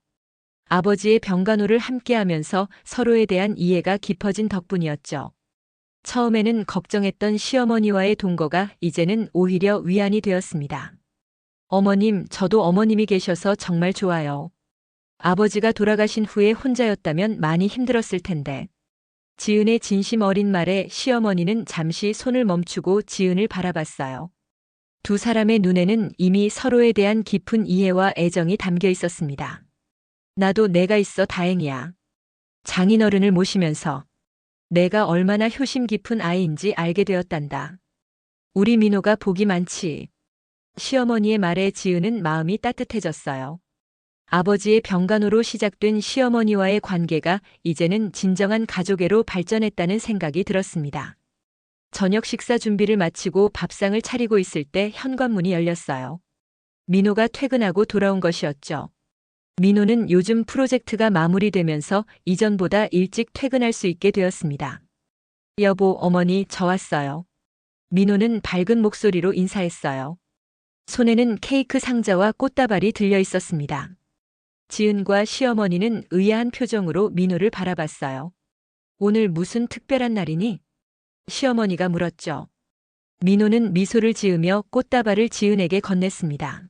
아버지의 병간호를 함께하면서 서로에 대한 이해가 깊어진 덕분이었죠. 처음에는 걱정했던 시어머니와의 동거가 이제는 오히려 위안이 되었습니다. 어머님, 저도 어머님이 계셔서 정말 좋아요. 아버지가 돌아가신 후에 혼자였다면 많이 힘들었을 텐데. 지은의 진심 어린 말에 시어머니는 잠시 손을 멈추고 지은을 바라봤어요. 두 사람의 눈에는 이미 서로에 대한 깊은 이해와 애정이 담겨 있었습니다. 나도 내가 있어 다행이야. 장인어른을 모시면서 내가 얼마나 효심 깊은 아이인지 알게 되었단다. 우리 민호가 복이 많지. 시어머니의 말에 지은은 마음이 따뜻해졌어요. 아버지의 병간호로 시작된 시어머니와의 관계가 이제는 진정한 가족애로 발전했다는 생각이 들었습니다. 저녁 식사 준비를 마치고 밥상을 차리고 있을 때 현관문이 열렸어요. 민호가 퇴근하고 돌아온 것이었죠. 민호는 요즘 프로젝트가 마무리되면서 이전보다 일찍 퇴근할 수 있게 되었습니다. 여보, 어머니, 저 왔어요. 민호는 밝은 목소리로 인사했어요. 손에는 케이크 상자와 꽃다발이 들려 있었습니다. 지은과 시어머니는 의아한 표정으로 민호를 바라봤어요. 오늘 무슨 특별한 날이니? 시어머니가 물었죠. 민호는 미소를 지으며 꽃다발을 지은에게 건넸습니다.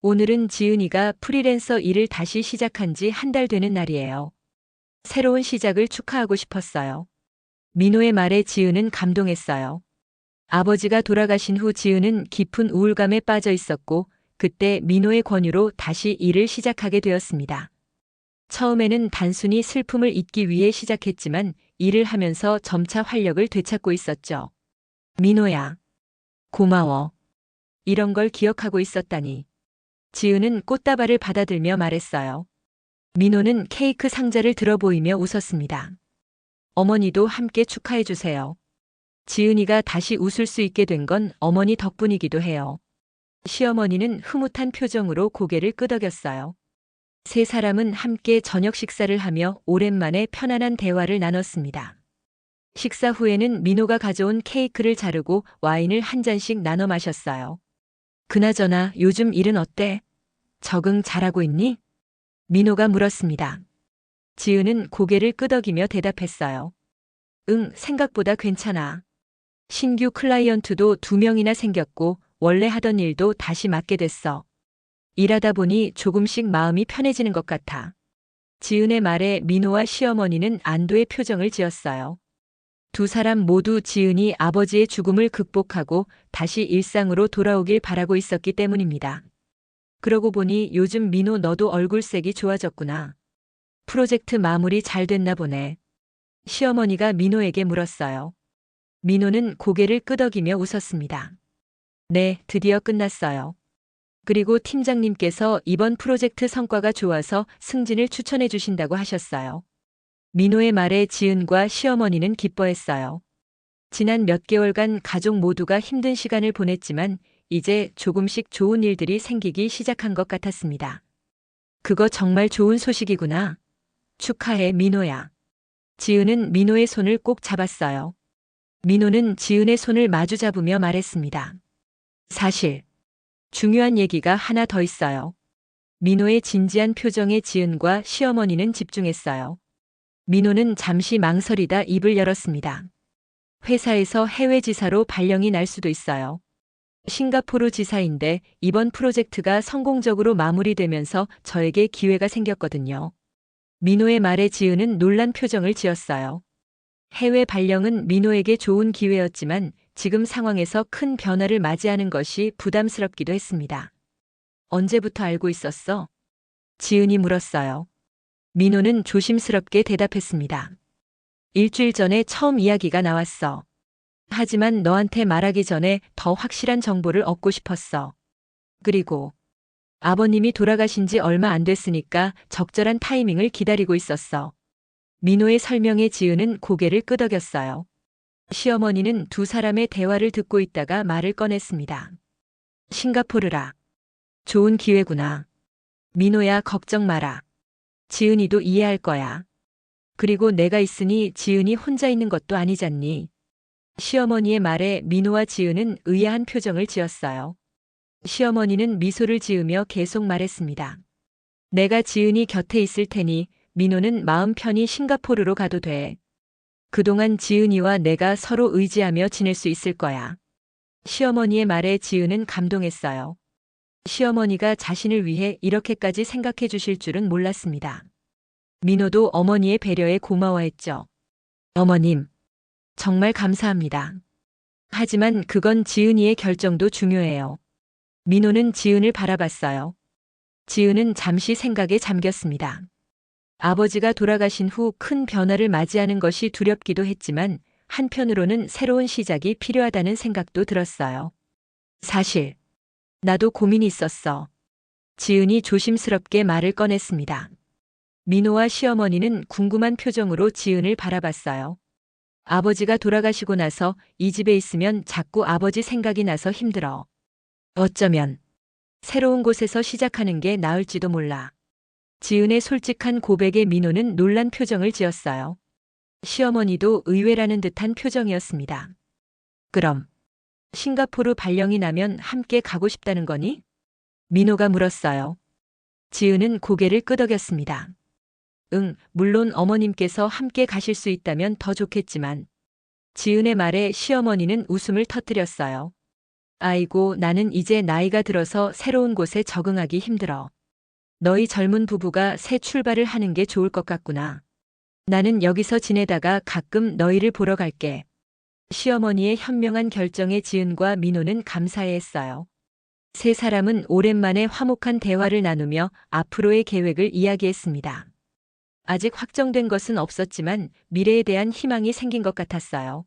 오늘은 지은이가 프리랜서 일을 다시 시작한 지 한 달 되는 날이에요. 새로운 시작을 축하하고 싶었어요. 민호의 말에 지은은 감동했어요. 아버지가 돌아가신 후 지은은 깊은 우울감에 빠져 있었고 그때 민호의 권유로 다시 일을 시작하게 되었습니다. 처음에는 단순히 슬픔을 잊기 위해 시작했지만 일을 하면서 점차 활력을 되찾고 있었죠. 민호야, 고마워. 이런 걸 기억하고 있었다니. 지은은 꽃다발을 받아들며 말했어요. 민호는 케이크 상자를 들어 보이며 웃었습니다. 어머니도 함께 축하해 주세요. 지은이가 다시 웃을 수 있게 된 건 어머니 덕분이기도 해요. 시어머니는 흐뭇한 표정으로 고개를 끄덕였어요. 세 사람은 함께 저녁 식사를 하며 오랜만에 편안한 대화를 나눴습니다. 식사 후에는 민호가 가져온 케이크를 자르고 와인을 한 잔씩 나눠 마셨어요. 그나저나 요즘 일은 어때? 적응 잘하고 있니? 민호가 물었습니다. 지은은 고개를 끄덕이며 대답했어요. 응, 생각보다 괜찮아. 신규 클라이언트도 2명이나 생겼고 원래 하던 일도 다시 맡게 됐어. 일하다 보니 조금씩 마음이 편해지는 것 같아. 지은의 말에 민호와 시어머니는 안도의 표정을 지었어요. 두 사람 모두 지은이 아버지의 죽음을 극복하고 다시 일상으로 돌아오길 바라고 있었기 때문입니다. 그러고 보니 요즘 민호 너도 얼굴색이 좋아졌구나. 프로젝트 마무리 잘 됐나 보네. 시어머니가 민호에게 물었어요. 민호는 고개를 끄덕이며 웃었습니다. 네, 드디어 끝났어요. 그리고 팀장님께서 이번 프로젝트 성과가 좋아서 승진을 추천해 주신다고 하셨어요. 민호의 말에 지은과 시어머니는 기뻐했어요. 지난 몇 개월간 가족 모두가 힘든 시간을 보냈지만 이제 조금씩 좋은 일들이 생기기 시작한 것 같았습니다. 그거 정말 좋은 소식이구나. 축하해, 민호야. 지은은 민호의 손을 꼭 잡았어요. 민호는 지은의 손을 마주 잡으며 말했습니다. 사실, 중요한 얘기가 하나 더 있어요. 민호의 진지한 표정에 지은과 시어머니는 집중했어요. 민호는 잠시 망설이다 입을 열었습니다. 회사에서 해외 지사로 발령이 날 수도 있어요. 싱가포르 지사인데 이번 프로젝트가 성공적으로 마무리되면서 저에게 기회가 생겼거든요. 민호의 말에 지은은 놀란 표정을 지었어요. 해외 발령은 민호에게 좋은 기회였지만 지금 상황에서 큰 변화를 맞이하는 것이 부담스럽기도 했습니다. 언제부터 알고 있었어? 지은이 물었어요. 민호는 조심스럽게 대답했습니다. 일주일 전에 처음 이야기가 나왔어. 하지만 너한테 말하기 전에 더 확실한 정보를 얻고 싶었어. 그리고 아버님이 돌아가신 지 얼마 안 됐으니까 적절한 타이밍을 기다리고 있었어. 민호의 설명에 지은은 고개를 끄덕였어요. 시어머니는 두 사람의 대화를 듣고 있다가 말을 꺼냈습니다. 싱가포르라. 좋은 기회구나. 민호야, 걱정 마라. 지은이도 이해할 거야. 그리고 내가 있으니 지은이 혼자 있는 것도 아니잖니. 시어머니의 말에 민호와 지은은 의아한 표정을 지었어요. 시어머니는 미소를 지으며 계속 말했습니다. 내가 지은이 곁에 있을 테니 민호는 마음 편히 싱가포르로 가도 돼. 그동안 지은이와 내가 서로 의지하며 지낼 수 있을 거야. 시어머니의 말에 지은은 감동했어요. 시어머니가 자신을 위해 이렇게까지 생각해 주실 줄은 몰랐습니다. 민호도 어머니의 배려에 고마워했죠. 어머님, 정말 감사합니다. 하지만 그건 지은이의 결정도 중요해요. 민호는 지은을 바라봤어요. 지은은 잠시 생각에 잠겼습니다. 아버지가 돌아가신 후 큰 변화를 맞이하는 것이 두렵기도 했지만 한편으로는 새로운 시작이 필요하다는 생각도 들었어요. 사실, 나도 고민이 있었어. 지은이 조심스럽게 말을 꺼냈습니다. 민호와 시어머니는 궁금한 표정으로 지은을 바라봤어요. 아버지가 돌아가시고 나서 이 집에 있으면 자꾸 아버지 생각이 나서 힘들어. 어쩌면 새로운 곳에서 시작하는 게 나을지도 몰라. 지은의 솔직한 고백에 민호는 놀란 표정을 지었어요. 시어머니도 의외라는 듯한 표정이었습니다. 그럼 싱가포르 발령이 나면 함께 가고 싶다는 거니? 민호가 물었어요. 지은은 고개를 끄덕였습니다. 응, 물론 어머님께서 함께 가실 수 있다면 더 좋겠지만. 지은의 말에 시어머니는 웃음을 터뜨렸어요. 아이고, 나는 이제 나이가 들어서 새로운 곳에 적응하기 힘들어. 너희 젊은 부부가 새 출발을 하는 게 좋을 것 같구나. 나는 여기서 지내다가 가끔 너희를 보러 갈게. 시어머니의 현명한 결정에 지은과 민호는 감사해했어요. 세 사람은 오랜만에 화목한 대화를 나누며 앞으로의 계획을 이야기했습니다. 아직 확정된 것은 없었지만 미래에 대한 희망이 생긴 것 같았어요.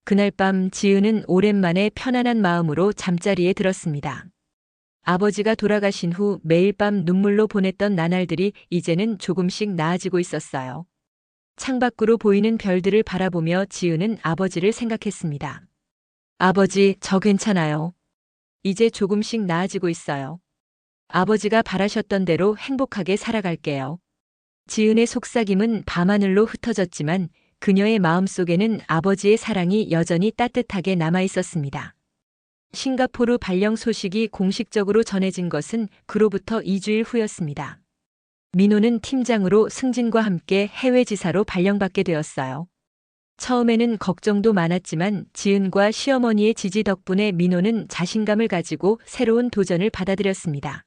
그날 밤 지은은 오랜만에 편안한 마음으로 잠자리에 들었습니다. 아버지가 돌아가신 후 매일 밤 눈물로 보냈던 나날들이 이제는 조금씩 나아지고 있었어요. 창밖으로 보이는 별들을 바라보며 지은은 아버지를 생각했습니다. 아버지, 저 괜찮아요. 이제 조금씩 나아지고 있어요. 아버지가 바라셨던 대로 행복하게 살아갈게요. 지은의 속삭임은 밤하늘로 흩어졌지만 그녀의 마음속에는 아버지의 사랑이 여전히 따뜻하게 남아 있었습니다. 싱가포르 발령 소식이 공식적으로 전해진 것은 그로부터 2주일 후였습니다. 민호는 팀장으로 승진과 함께 해외 지사로 발령받게 되었어요. 처음에는 걱정도 많았지만 지은과 시어머니의 지지 덕분에 민호는 자신감을 가지고 새로운 도전을 받아들였습니다.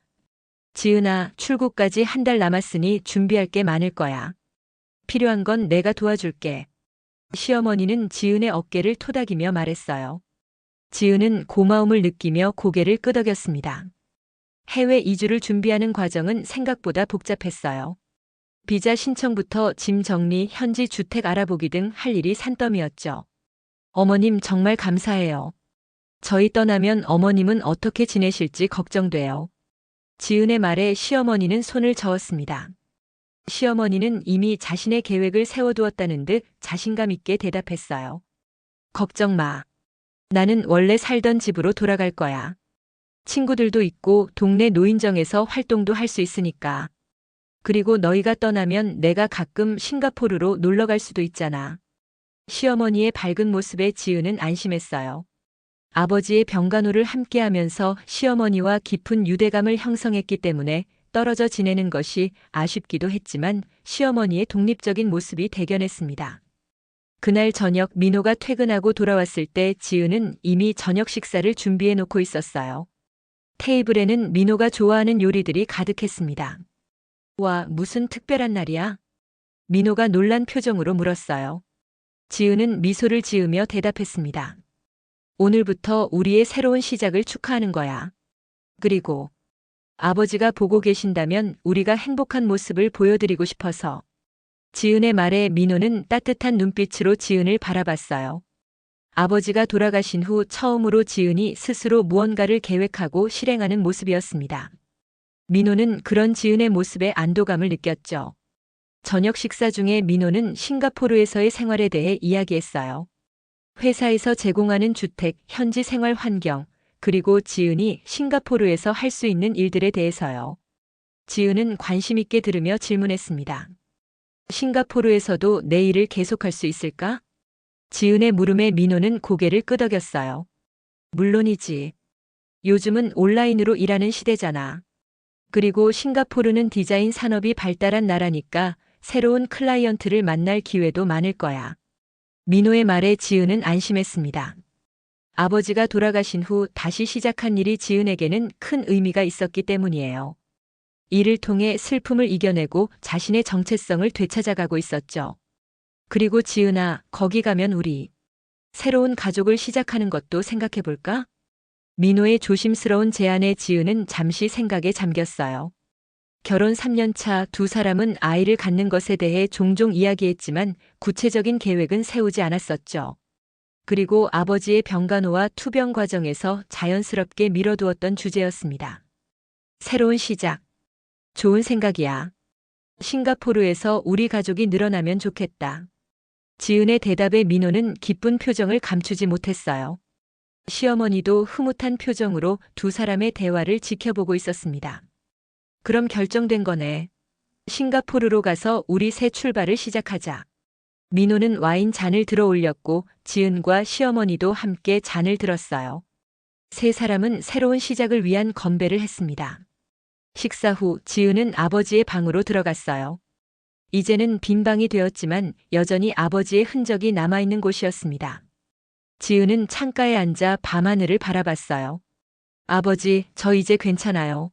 지은아, 출국까지 한 달 남았으니 준비할 게 많을 거야. 필요한 건 내가 도와줄게. 시어머니는 지은의 어깨를 토닥이며 말했어요. 지은은 고마움을 느끼며 고개를 끄덕였습니다. 해외 이주를 준비하는 과정은 생각보다 복잡했어요. 비자 신청부터 짐 정리, 현지 주택 알아보기 등 할 일이 산더미였죠. 어머님 정말 감사해요. 저희 떠나면 어머님은 어떻게 지내실지 걱정돼요. 지은의 말에 시어머니는 손을 저었습니다. 시어머니는 이미 자신의 계획을 세워두었다는 듯 자신감 있게 대답했어요. 걱정 마. 나는 원래 살던 집으로 돌아갈 거야. 친구들도 있고 동네 노인정에서 활동도 할 수 있으니까. 그리고 너희가 떠나면 내가 가끔 싱가포르로 놀러 갈 수도 있잖아. 시어머니의 밝은 모습에 지은은 안심했어요. 아버지의 병간호를 함께하면서 시어머니와 깊은 유대감을 형성했기 때문에 떨어져 지내는 것이 아쉽기도 했지만 시어머니의 독립적인 모습이 대견했습니다. 그날 저녁 민호가 퇴근하고 돌아왔을 때 지은은 이미 저녁 식사를 준비해 놓고 있었어요. 테이블에는 민호가 좋아하는 요리들이 가득했습니다. 와, 무슨 특별한 날이야? 민호가 놀란 표정으로 물었어요. 지은은 미소를 지으며 대답했습니다. 오늘부터 우리의 새로운 시작을 축하하는 거야. 그리고 아버지가 보고 계신다면 우리가 행복한 모습을 보여드리고 싶어서. 지은의 말에 민호는 따뜻한 눈빛으로 지은을 바라봤어요. 아버지가 돌아가신 후 처음으로 지은이 스스로 무언가를 계획하고 실행하는 모습이었습니다. 민호는 그런 지은의 모습에 안도감을 느꼈죠. 저녁 식사 중에 민호는 싱가포르에서의 생활에 대해 이야기했어요. 회사에서 제공하는 주택, 현지 생활 환경, 그리고 지은이 싱가포르에서 할 수 있는 일들에 대해서요. 지은은 관심 있게 들으며 질문했습니다. 싱가포르에서도 내 일을 계속할 수 있을까? 지은의 물음에 민호는 고개를 끄덕였어요. 물론이지. 요즘은 온라인으로 일하는 시대잖아. 그리고 싱가포르는 디자인 산업이 발달한 나라니까 새로운 클라이언트를 만날 기회도 많을 거야. 민호의 말에 지은은 안심했습니다. 아버지가 돌아가신 후 다시 시작한 일이 지은에게는 큰 의미가 있었기 때문이에요. 이를 통해 슬픔을 이겨내고 자신의 정체성을 되찾아가고 있었죠. 그리고 지은아, 거기 가면 우리 새로운 가족을 시작하는 것도 생각해볼까? 민호의 조심스러운 제안에 지은은 잠시 생각에 잠겼어요. 결혼 3년 차 두 사람은 아이를 갖는 것에 대해 종종 이야기했지만 구체적인 계획은 세우지 않았었죠. 그리고 아버지의 병간호와 투병 과정에서 자연스럽게 미뤄두었던 주제였습니다. 새로운 시작. 좋은 생각이야. 싱가포르에서 우리 가족이 늘어나면 좋겠다. 지은의 대답에 민호는 기쁜 표정을 감추지 못했어요. 시어머니도 흐뭇한 표정으로 두 사람의 대화를 지켜보고 있었습니다. 그럼 결정된 거네. 싱가포르로 가서 우리 새 출발을 시작하자. 민호는 와인 잔을 들어 올렸고 지은과 시어머니도 함께 잔을 들었어요. 세 사람은 새로운 시작을 위한 건배를 했습니다. 식사 후 지은은 아버지의 방으로 들어갔어요. 이제는 빈 방이 되었지만 여전히 아버지의 흔적이 남아있는 곳이었습니다. 지은은 창가에 앉아 밤하늘을 바라봤어요. 아버지, 저 이제 괜찮아요.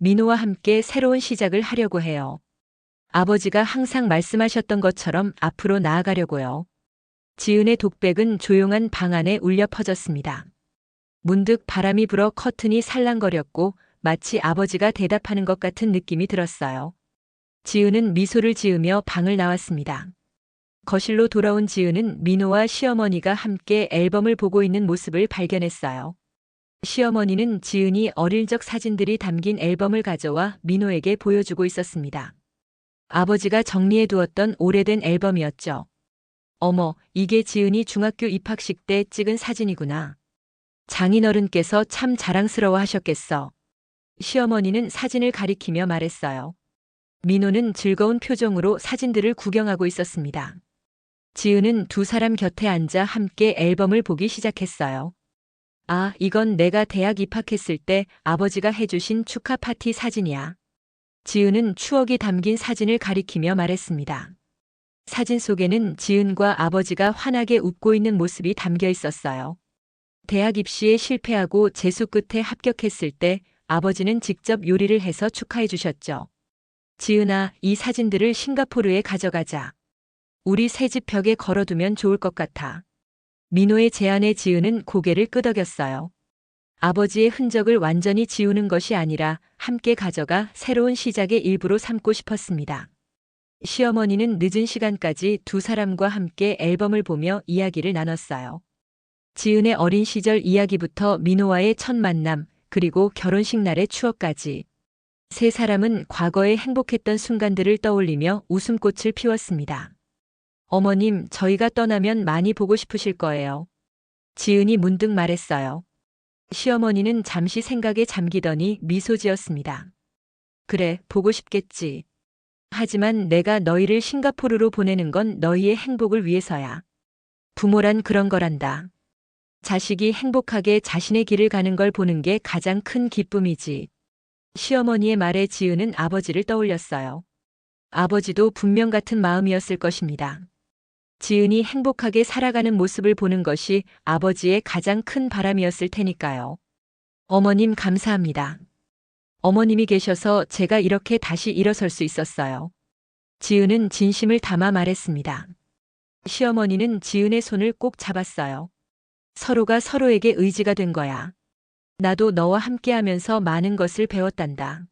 민호와 함께 새로운 시작을 하려고 해요. 아버지가 항상 말씀하셨던 것처럼 앞으로 나아가려고요. 지은의 독백은 조용한 방 안에 울려 퍼졌습니다. 문득 바람이 불어 커튼이 살랑거렸고 마치 아버지가 대답하는 것 같은 느낌이 들었어요. 지은은 미소를 지으며 방을 나왔습니다. 거실로 돌아온 지은은 민호와 시어머니가 함께 앨범을 보고 있는 모습을 발견했어요. 시어머니는 지은이 어릴 적 사진들이 담긴 앨범을 가져와 민호에게 보여주고 있었습니다. 아버지가 정리해 두었던 오래된 앨범이었죠. 어머, 이게 지은이 중학교 입학식 때 찍은 사진이구나. 장인어른께서 참 자랑스러워 하셨겠어. 시어머니는 사진을 가리키며 말했어요. 민호는 즐거운 표정으로 사진들을 구경하고 있었습니다. 지은은 두 사람 곁에 앉아 함께 앨범을 보기 시작했어요. 아, 이건 내가 대학 입학했을 때 아버지가 해주신 축하 파티 사진이야. 지은은 추억이 담긴 사진을 가리키며 말했습니다. 사진 속에는 지은과 아버지가 환하게 웃고 있는 모습이 담겨 있었어요. 대학 입시에 실패하고 재수 끝에 합격했을 때 아버지는 직접 요리를 해서 축하해 주셨죠. 지은아, 이 사진들을 싱가포르에 가져가자. 우리 새집 벽에 걸어두면 좋을 것 같아. 민호의 제안에 지은은 고개를 끄덕였어요. 아버지의 흔적을 완전히 지우는 것이 아니라 함께 가져가 새로운 시작의 일부로 삼고 싶었습니다. 시어머니는 늦은 시간까지 두 사람과 함께 앨범을 보며 이야기를 나눴어요. 지은의 어린 시절 이야기부터 민호와의 첫 만남, 그리고 결혼식 날의 추억까지. 세 사람은 과거에 행복했던 순간들을 떠올리며 웃음꽃을 피웠습니다. 어머님, 저희가 떠나면 많이 보고 싶으실 거예요. 지은이 문득 말했어요. 시어머니는 잠시 생각에 잠기더니 미소 지었습니다. 그래, 보고 싶겠지. 하지만 내가 너희를 싱가포르로 보내는 건 너희의 행복을 위해서야. 부모란 그런 거란다. 자식이 행복하게 자신의 길을 가는 걸 보는 게 가장 큰 기쁨이지. 시어머니의 말에 지은은 아버지를 떠올렸어요. 아버지도 분명 같은 마음이었을 것입니다. 지은이 행복하게 살아가는 모습을 보는 것이 아버지의 가장 큰 바람이었을 테니까요. 어머님 감사합니다. 어머님이 계셔서 제가 이렇게 다시 일어설 수 있었어요. 지은은 진심을 담아 말했습니다. 시어머니는 지은의 손을 꼭 잡았어요. 서로가 서로에게 의지가 된 거야. 나도 너와 함께하면서 많은 것을 배웠단다.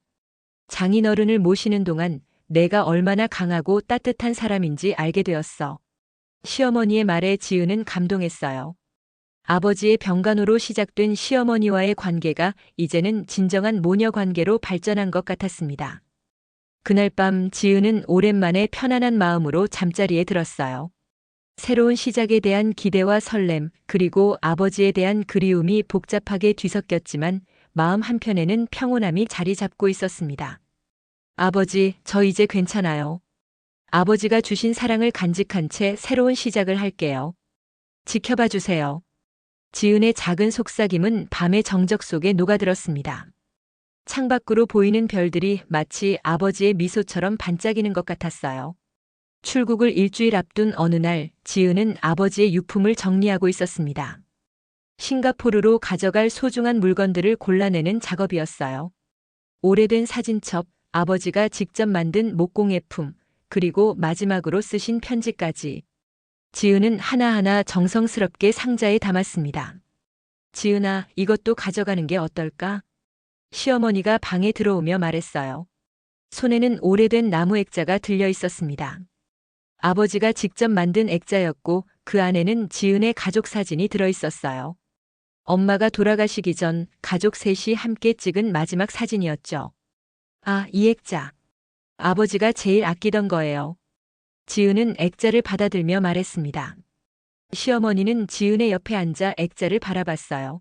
장인어른을 모시는 동안 내가 얼마나 강하고 따뜻한 사람인지 알게 되었어. 시어머니의 말에 지은은 감동했어요. 아버지의 병간호로 시작된 시어머니와의 관계가 이제는 진정한 모녀 관계로 발전한 것 같았습니다. 그날 밤 지은은 오랜만에 편안한 마음으로 잠자리에 들었어요. 새로운 시작에 대한 기대와 설렘, 그리고 아버지에 대한 그리움이 복잡하게 뒤섞였지만 마음 한편에는 평온함이 자리 잡고 있었습니다. 아버지, 저 이제 괜찮아요. 아버지가 주신 사랑을 간직한 채 새로운 시작을 할게요. 지켜봐 주세요. 지은의 작은 속삭임은 밤의 정적 속에 녹아들었습니다. 창밖으로 보이는 별들이 마치 아버지의 미소처럼 반짝이는 것 같았어요. 출국을 일주일 앞둔 어느 날, 지은은 아버지의 유품을 정리하고 있었습니다. 싱가포르로 가져갈 소중한 물건들을 골라내는 작업이었어요. 오래된 사진첩, 아버지가 직접 만든 목공예품, 그리고 마지막으로 쓰신 편지까지. 지은은 하나하나 정성스럽게 상자에 담았습니다. 지은아, 이것도 가져가는 게 어떨까? 시어머니가 방에 들어오며 말했어요. 손에는 오래된 나무 액자가 들려 있었습니다. 아버지가 직접 만든 액자였고 그 안에는 지은의 가족 사진이 들어 있었어요. 엄마가 돌아가시기 전 가족 셋이 함께 찍은 마지막 사진이었죠. 아, 이 액자. 아버지가 제일 아끼던 거예요. 지은은 액자를 받아들며 말했습니다. 시어머니는 지은의 옆에 앉아 액자를 바라봤어요.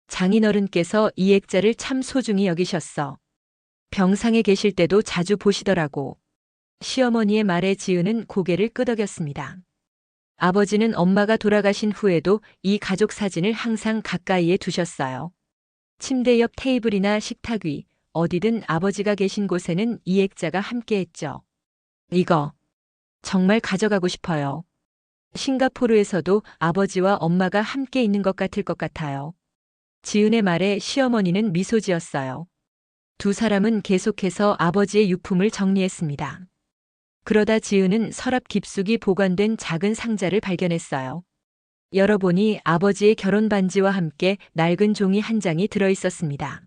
장인어른께서 이 액자를 참 소중히 여기셨어. 병상에 계실 때도 자주 보시더라고. 시어머니의 말에 지은은 고개를 끄덕였습니다. 아버지는 엄마가 돌아가신 후에도 이 가족 사진을 항상 가까이에 두셨어요. 침대 옆 테이블이나 식탁 위, 어디든 아버지가 계신 곳에는 이 액자가 함께했죠. 이거 정말 가져가고 싶어요. 싱가포르에서도 아버지와 엄마가 함께 있는 것 같을 것 같아요. 지은의 말에 시어머니는 미소 지었어요. 두 사람은 계속해서 아버지의 유품을 정리했습니다. 그러다 지은은 서랍 깊숙이 보관된 작은 상자를 발견했어요. 열어보니 아버지의 결혼 반지와 함께 낡은 종이 한 장이 들어 있었습니다.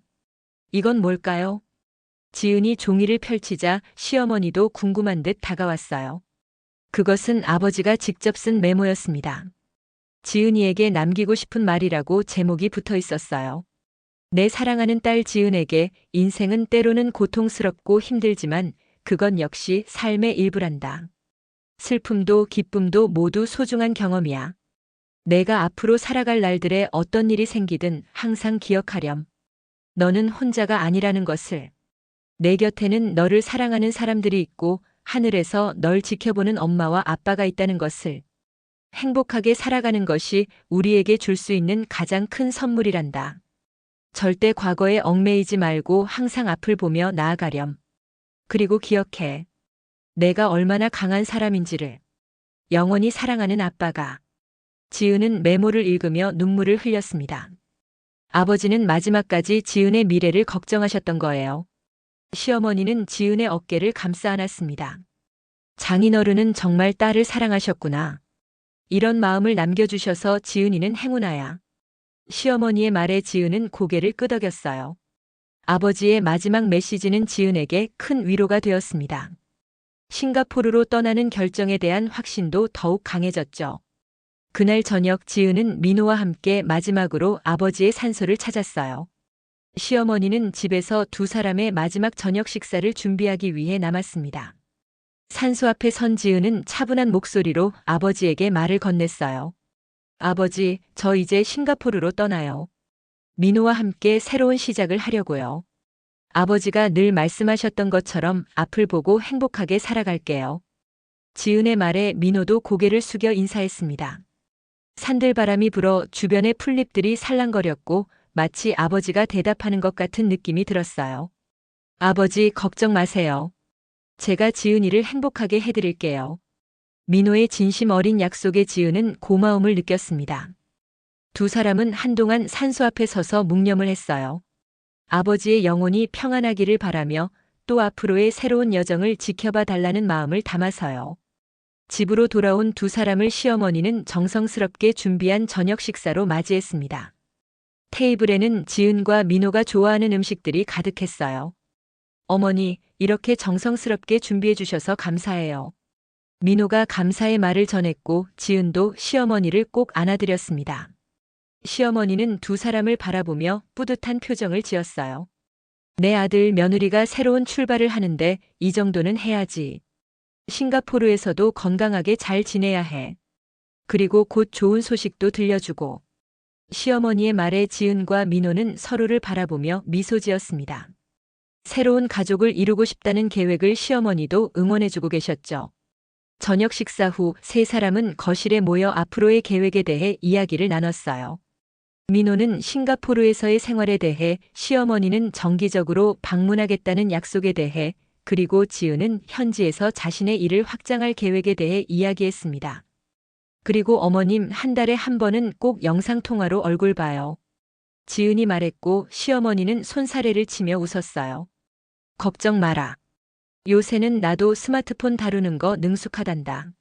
이건 뭘까요? 지은이 종이를 펼치자 시어머니도 궁금한 듯 다가왔어요. 그것은 아버지가 직접 쓴 메모였습니다. 지은이에게 남기고 싶은 말이라고 제목이 붙어 있었어요. 내 사랑하는 딸 지은에게 인생은 때로는 고통스럽고 힘들지만 그건 역시 삶의 일부란다. 슬픔도 기쁨도 모두 소중한 경험이야. 내가 앞으로 살아갈 날들에 어떤 일이 생기든 항상 기억하렴. 너는 혼자가 아니라는 것을. 내 곁에는 너를 사랑하는 사람들이 있고 하늘에서 널 지켜보는 엄마와 아빠가 있다는 것을. 행복하게 살아가는 것이 우리에게 줄 수 있는 가장 큰 선물이란다. 절대 과거에 얽매이지 말고 항상 앞을 보며 나아가렴. 그리고 기억해. 내가 얼마나 강한 사람인지를. 영원히 사랑하는 아빠가. 지은은 메모를 읽으며 눈물을 흘렸습니다. 아버지는 마지막까지 지은의 미래를 걱정하셨던 거예요. 시어머니는 지은의 어깨를 감싸 안았습니다. 장인어른은 정말 딸을 사랑하셨구나. 이런 마음을 남겨주셔서 지은이는 행운아야. 시어머니의 말에 지은은 고개를 끄덕였어요. 아버지의 마지막 메시지는 지은에게 큰 위로가 되었습니다. 싱가포르로 떠나는 결정에 대한 확신도 더욱 강해졌죠. 그날 저녁 지은은 민호와 함께 마지막으로 아버지의 산소를 찾았어요. 시어머니는 집에서 두 사람의 마지막 저녁 식사를 준비하기 위해 남았습니다. 산소 앞에 선 지은은 차분한 목소리로 아버지에게 말을 건넸어요. 아버지, 저 이제 싱가포르로 떠나요. 민호와 함께 새로운 시작을 하려고요. 아버지가 늘 말씀하셨던 것처럼 앞을 보고 행복하게 살아갈게요. 지은의 말에 민호도 고개를 숙여 인사했습니다. 산들바람이 불어 주변의 풀잎들이 살랑거렸고 마치 아버지가 대답하는 것 같은 느낌이 들었어요. 아버지, 걱정 마세요. 제가 지은이를 행복하게 해드릴게요. 민호의 진심 어린 약속에 지은은 고마움을 느꼈습니다. 두 사람은 한동안 산소 앞에 서서 묵념을 했어요. 아버지의 영혼이 평안하기를 바라며 또 앞으로의 새로운 여정을 지켜봐 달라는 마음을 담아서요. 집으로 돌아온 두 사람을 시어머니는 정성스럽게 준비한 저녁 식사로 맞이했습니다. 테이블에는 지은과 민호가 좋아하는 음식들이 가득했어요. 어머니, 이렇게 정성스럽게 준비해 주셔서 감사해요. 민호가 감사의 말을 전했고 지은도 시어머니를 꼭 안아드렸습니다. 시어머니는 두 사람을 바라보며 뿌듯한 표정을 지었어요. 내 아들 며느리가 새로운 출발을 하는데 이 정도는 해야지. 싱가포르에서도 건강하게 잘 지내야 해. 그리고 곧 좋은 소식도 들려주고. 시어머니의 말에 지은과 민호는 서로를 바라보며 미소 지었습니다. 새로운 가족을 이루고 싶다는 계획을 시어머니도 응원해주고 계셨죠. 저녁 식사 후 세 사람은 거실에 모여 앞으로의 계획에 대해 이야기를 나눴어요. 민호는 싱가포르에서의 생활에 대해, 시어머니는 정기적으로 방문하겠다는 약속에 대해, 그리고 지은은 현지에서 자신의 일을 확장할 계획에 대해 이야기했습니다. 그리고 어머님, 한 달에 한 번은 꼭 영상통화로 얼굴 봐요. 지은이 말했고 시어머니는 손사래를 치며 웃었어요. 걱정 마라. 요새는 나도 스마트폰 다루는 거 능숙하단다.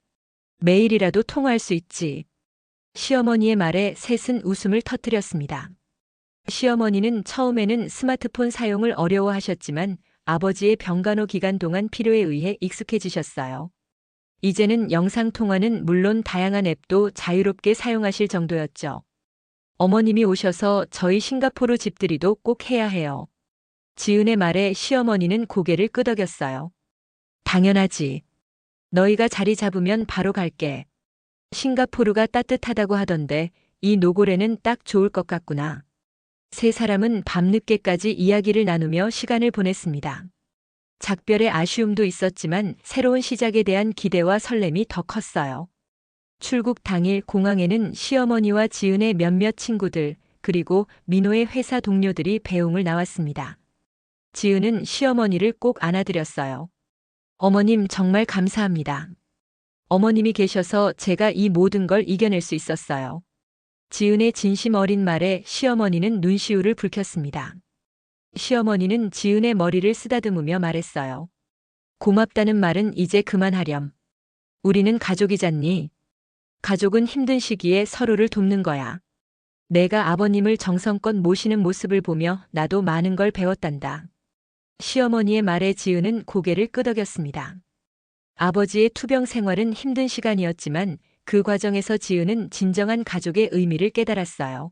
매일이라도 통화할 수 있지. 시어머니의 말에 셋은 웃음을 터뜨렸습니다. 시어머니는 처음에는 스마트폰 사용을 어려워하셨지만 아버지의 병간호 기간 동안 필요에 의해 익숙해지셨어요. 이제는 영상통화는 물론 다양한 앱도 자유롭게 사용하실 정도였죠. 어머님이 오셔서 저희 싱가포르 집들이도 꼭 해야 해요. 지은의 말에 시어머니는 고개를 끄덕였어요. 당연하지. 너희가 자리 잡으면 바로 갈게. 싱가포르가 따뜻하다고 하던데 이 노골에는 딱 좋을 것 같구나. 세 사람은 밤늦게까지 이야기를 나누며 시간을 보냈습니다. 작별의 아쉬움도 있었지만 새로운 시작에 대한 기대와 설렘이 더 컸어요. 출국 당일 공항에는 시어머니와 지은의 몇몇 친구들, 그리고 민호의 회사 동료들이 배웅을 나왔습니다. 지은은 시어머니를 꼭 안아드렸어요. 어머님 정말 감사합니다. 어머님이 계셔서 제가 이 모든 걸 이겨낼 수 있었어요. 지은의 진심 어린 말에 시어머니는 눈시울을 붉혔습니다. 시어머니는 지은의 머리를 쓰다듬으며 말했어요. 고맙다는 말은 이제 그만하렴. 우리는 가족이잖니. 가족은 힘든 시기에 서로를 돕는 거야. 내가 아버님을 정성껏 모시는 모습을 보며 나도 많은 걸 배웠단다. 시어머니의 말에 지은은 고개를 끄덕였습니다. 아버지의 투병 생활은 힘든 시간이었지만 그 과정에서 지은은 진정한 가족의 의미를 깨달았어요.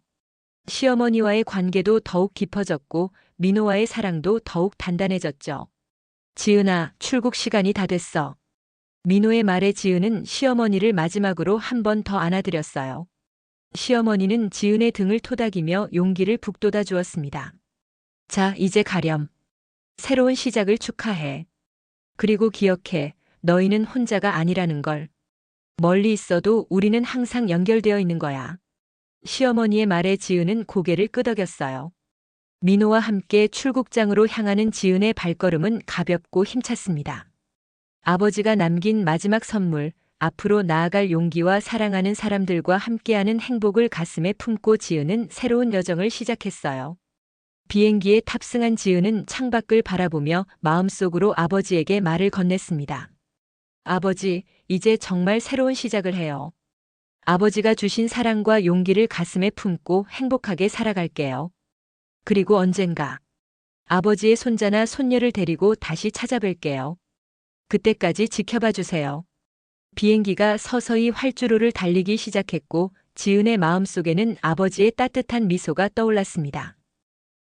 시어머니와의 관계도 더욱 깊어졌고 민호와의 사랑도 더욱 단단해졌죠. 지은아, 출국 시간이 다 됐어. 민호의 말에 지은은 시어머니를 마지막으로 한 번 더 안아드렸어요. 시어머니는 지은의 등을 토닥이며 용기를 북돋아 주었습니다. 자, 이제 가렴. 새로운 시작을 축하해. 그리고 기억해, 너희는 혼자가 아니라는 걸. 멀리 있어도 우리는 항상 연결되어 있는 거야. 시어머니의 말에 지은은 고개를 끄덕였어요. 민호와 함께 출국장으로 향하는 지은의 발걸음은 가볍고 힘찼습니다. 아버지가 남긴 마지막 선물, 앞으로 나아갈 용기와 사랑하는 사람들과 함께하는 행복을 가슴에 품고 지은은 새로운 여정을 시작했어요. 비행기에 탑승한 지은은 창밖을 바라보며 마음속으로 아버지에게 말을 건넸습니다. 아버지, 이제 정말 새로운 시작을 해요. 아버지가 주신 사랑과 용기를 가슴에 품고 행복하게 살아갈게요. 그리고 언젠가 아버지의 손자나 손녀를 데리고 다시 찾아뵐게요. 그때까지 지켜봐 주세요. 비행기가 서서히 활주로를 달리기 시작했고 지은의 마음속에는 아버지의 따뜻한 미소가 떠올랐습니다.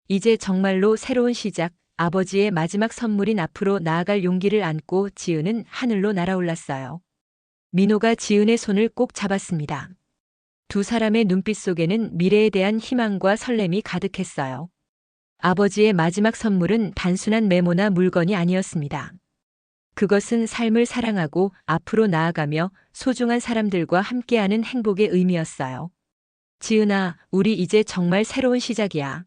이제 정말로 새로운 시작, 아버지의 마지막 선물인 앞으로 나아갈 용기를 안고 지은은 하늘로 날아올랐어요. 민호가 지은의 손을 꼭 잡았습니다. 두 사람의 눈빛 속에는 미래에 대한 희망과 설렘이 가득했어요. 아버지의 마지막 선물은 단순한 메모나 물건이 아니었습니다. 그것은 삶을 사랑하고 앞으로 나아가며 소중한 사람들과 함께하는 행복의 의미였어요. 지은아, 우리 이제 정말 새로운 시작이야.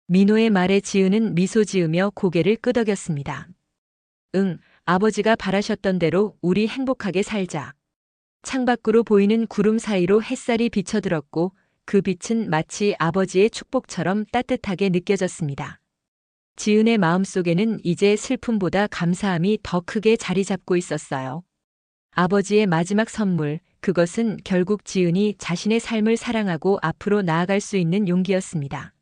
민호의 말에 지은은 미소 지으며 고개를 끄덕였습니다. 응, 아버지가 바라셨던 대로 우리 행복하게 살자. 창밖으로 보이는 구름 사이로 햇살이 비쳐들었고 그 빛은 마치 아버지의 축복처럼 따뜻하게 느껴졌습니다. 지은의 마음속에는 이제 슬픔보다 감사함이 더 크게 자리 잡고 있었어요. 아버지의 마지막 선물, 그것은 결국 지은이 자신의 삶을 사랑하고 앞으로 나아갈 수 있는 용기였습니다.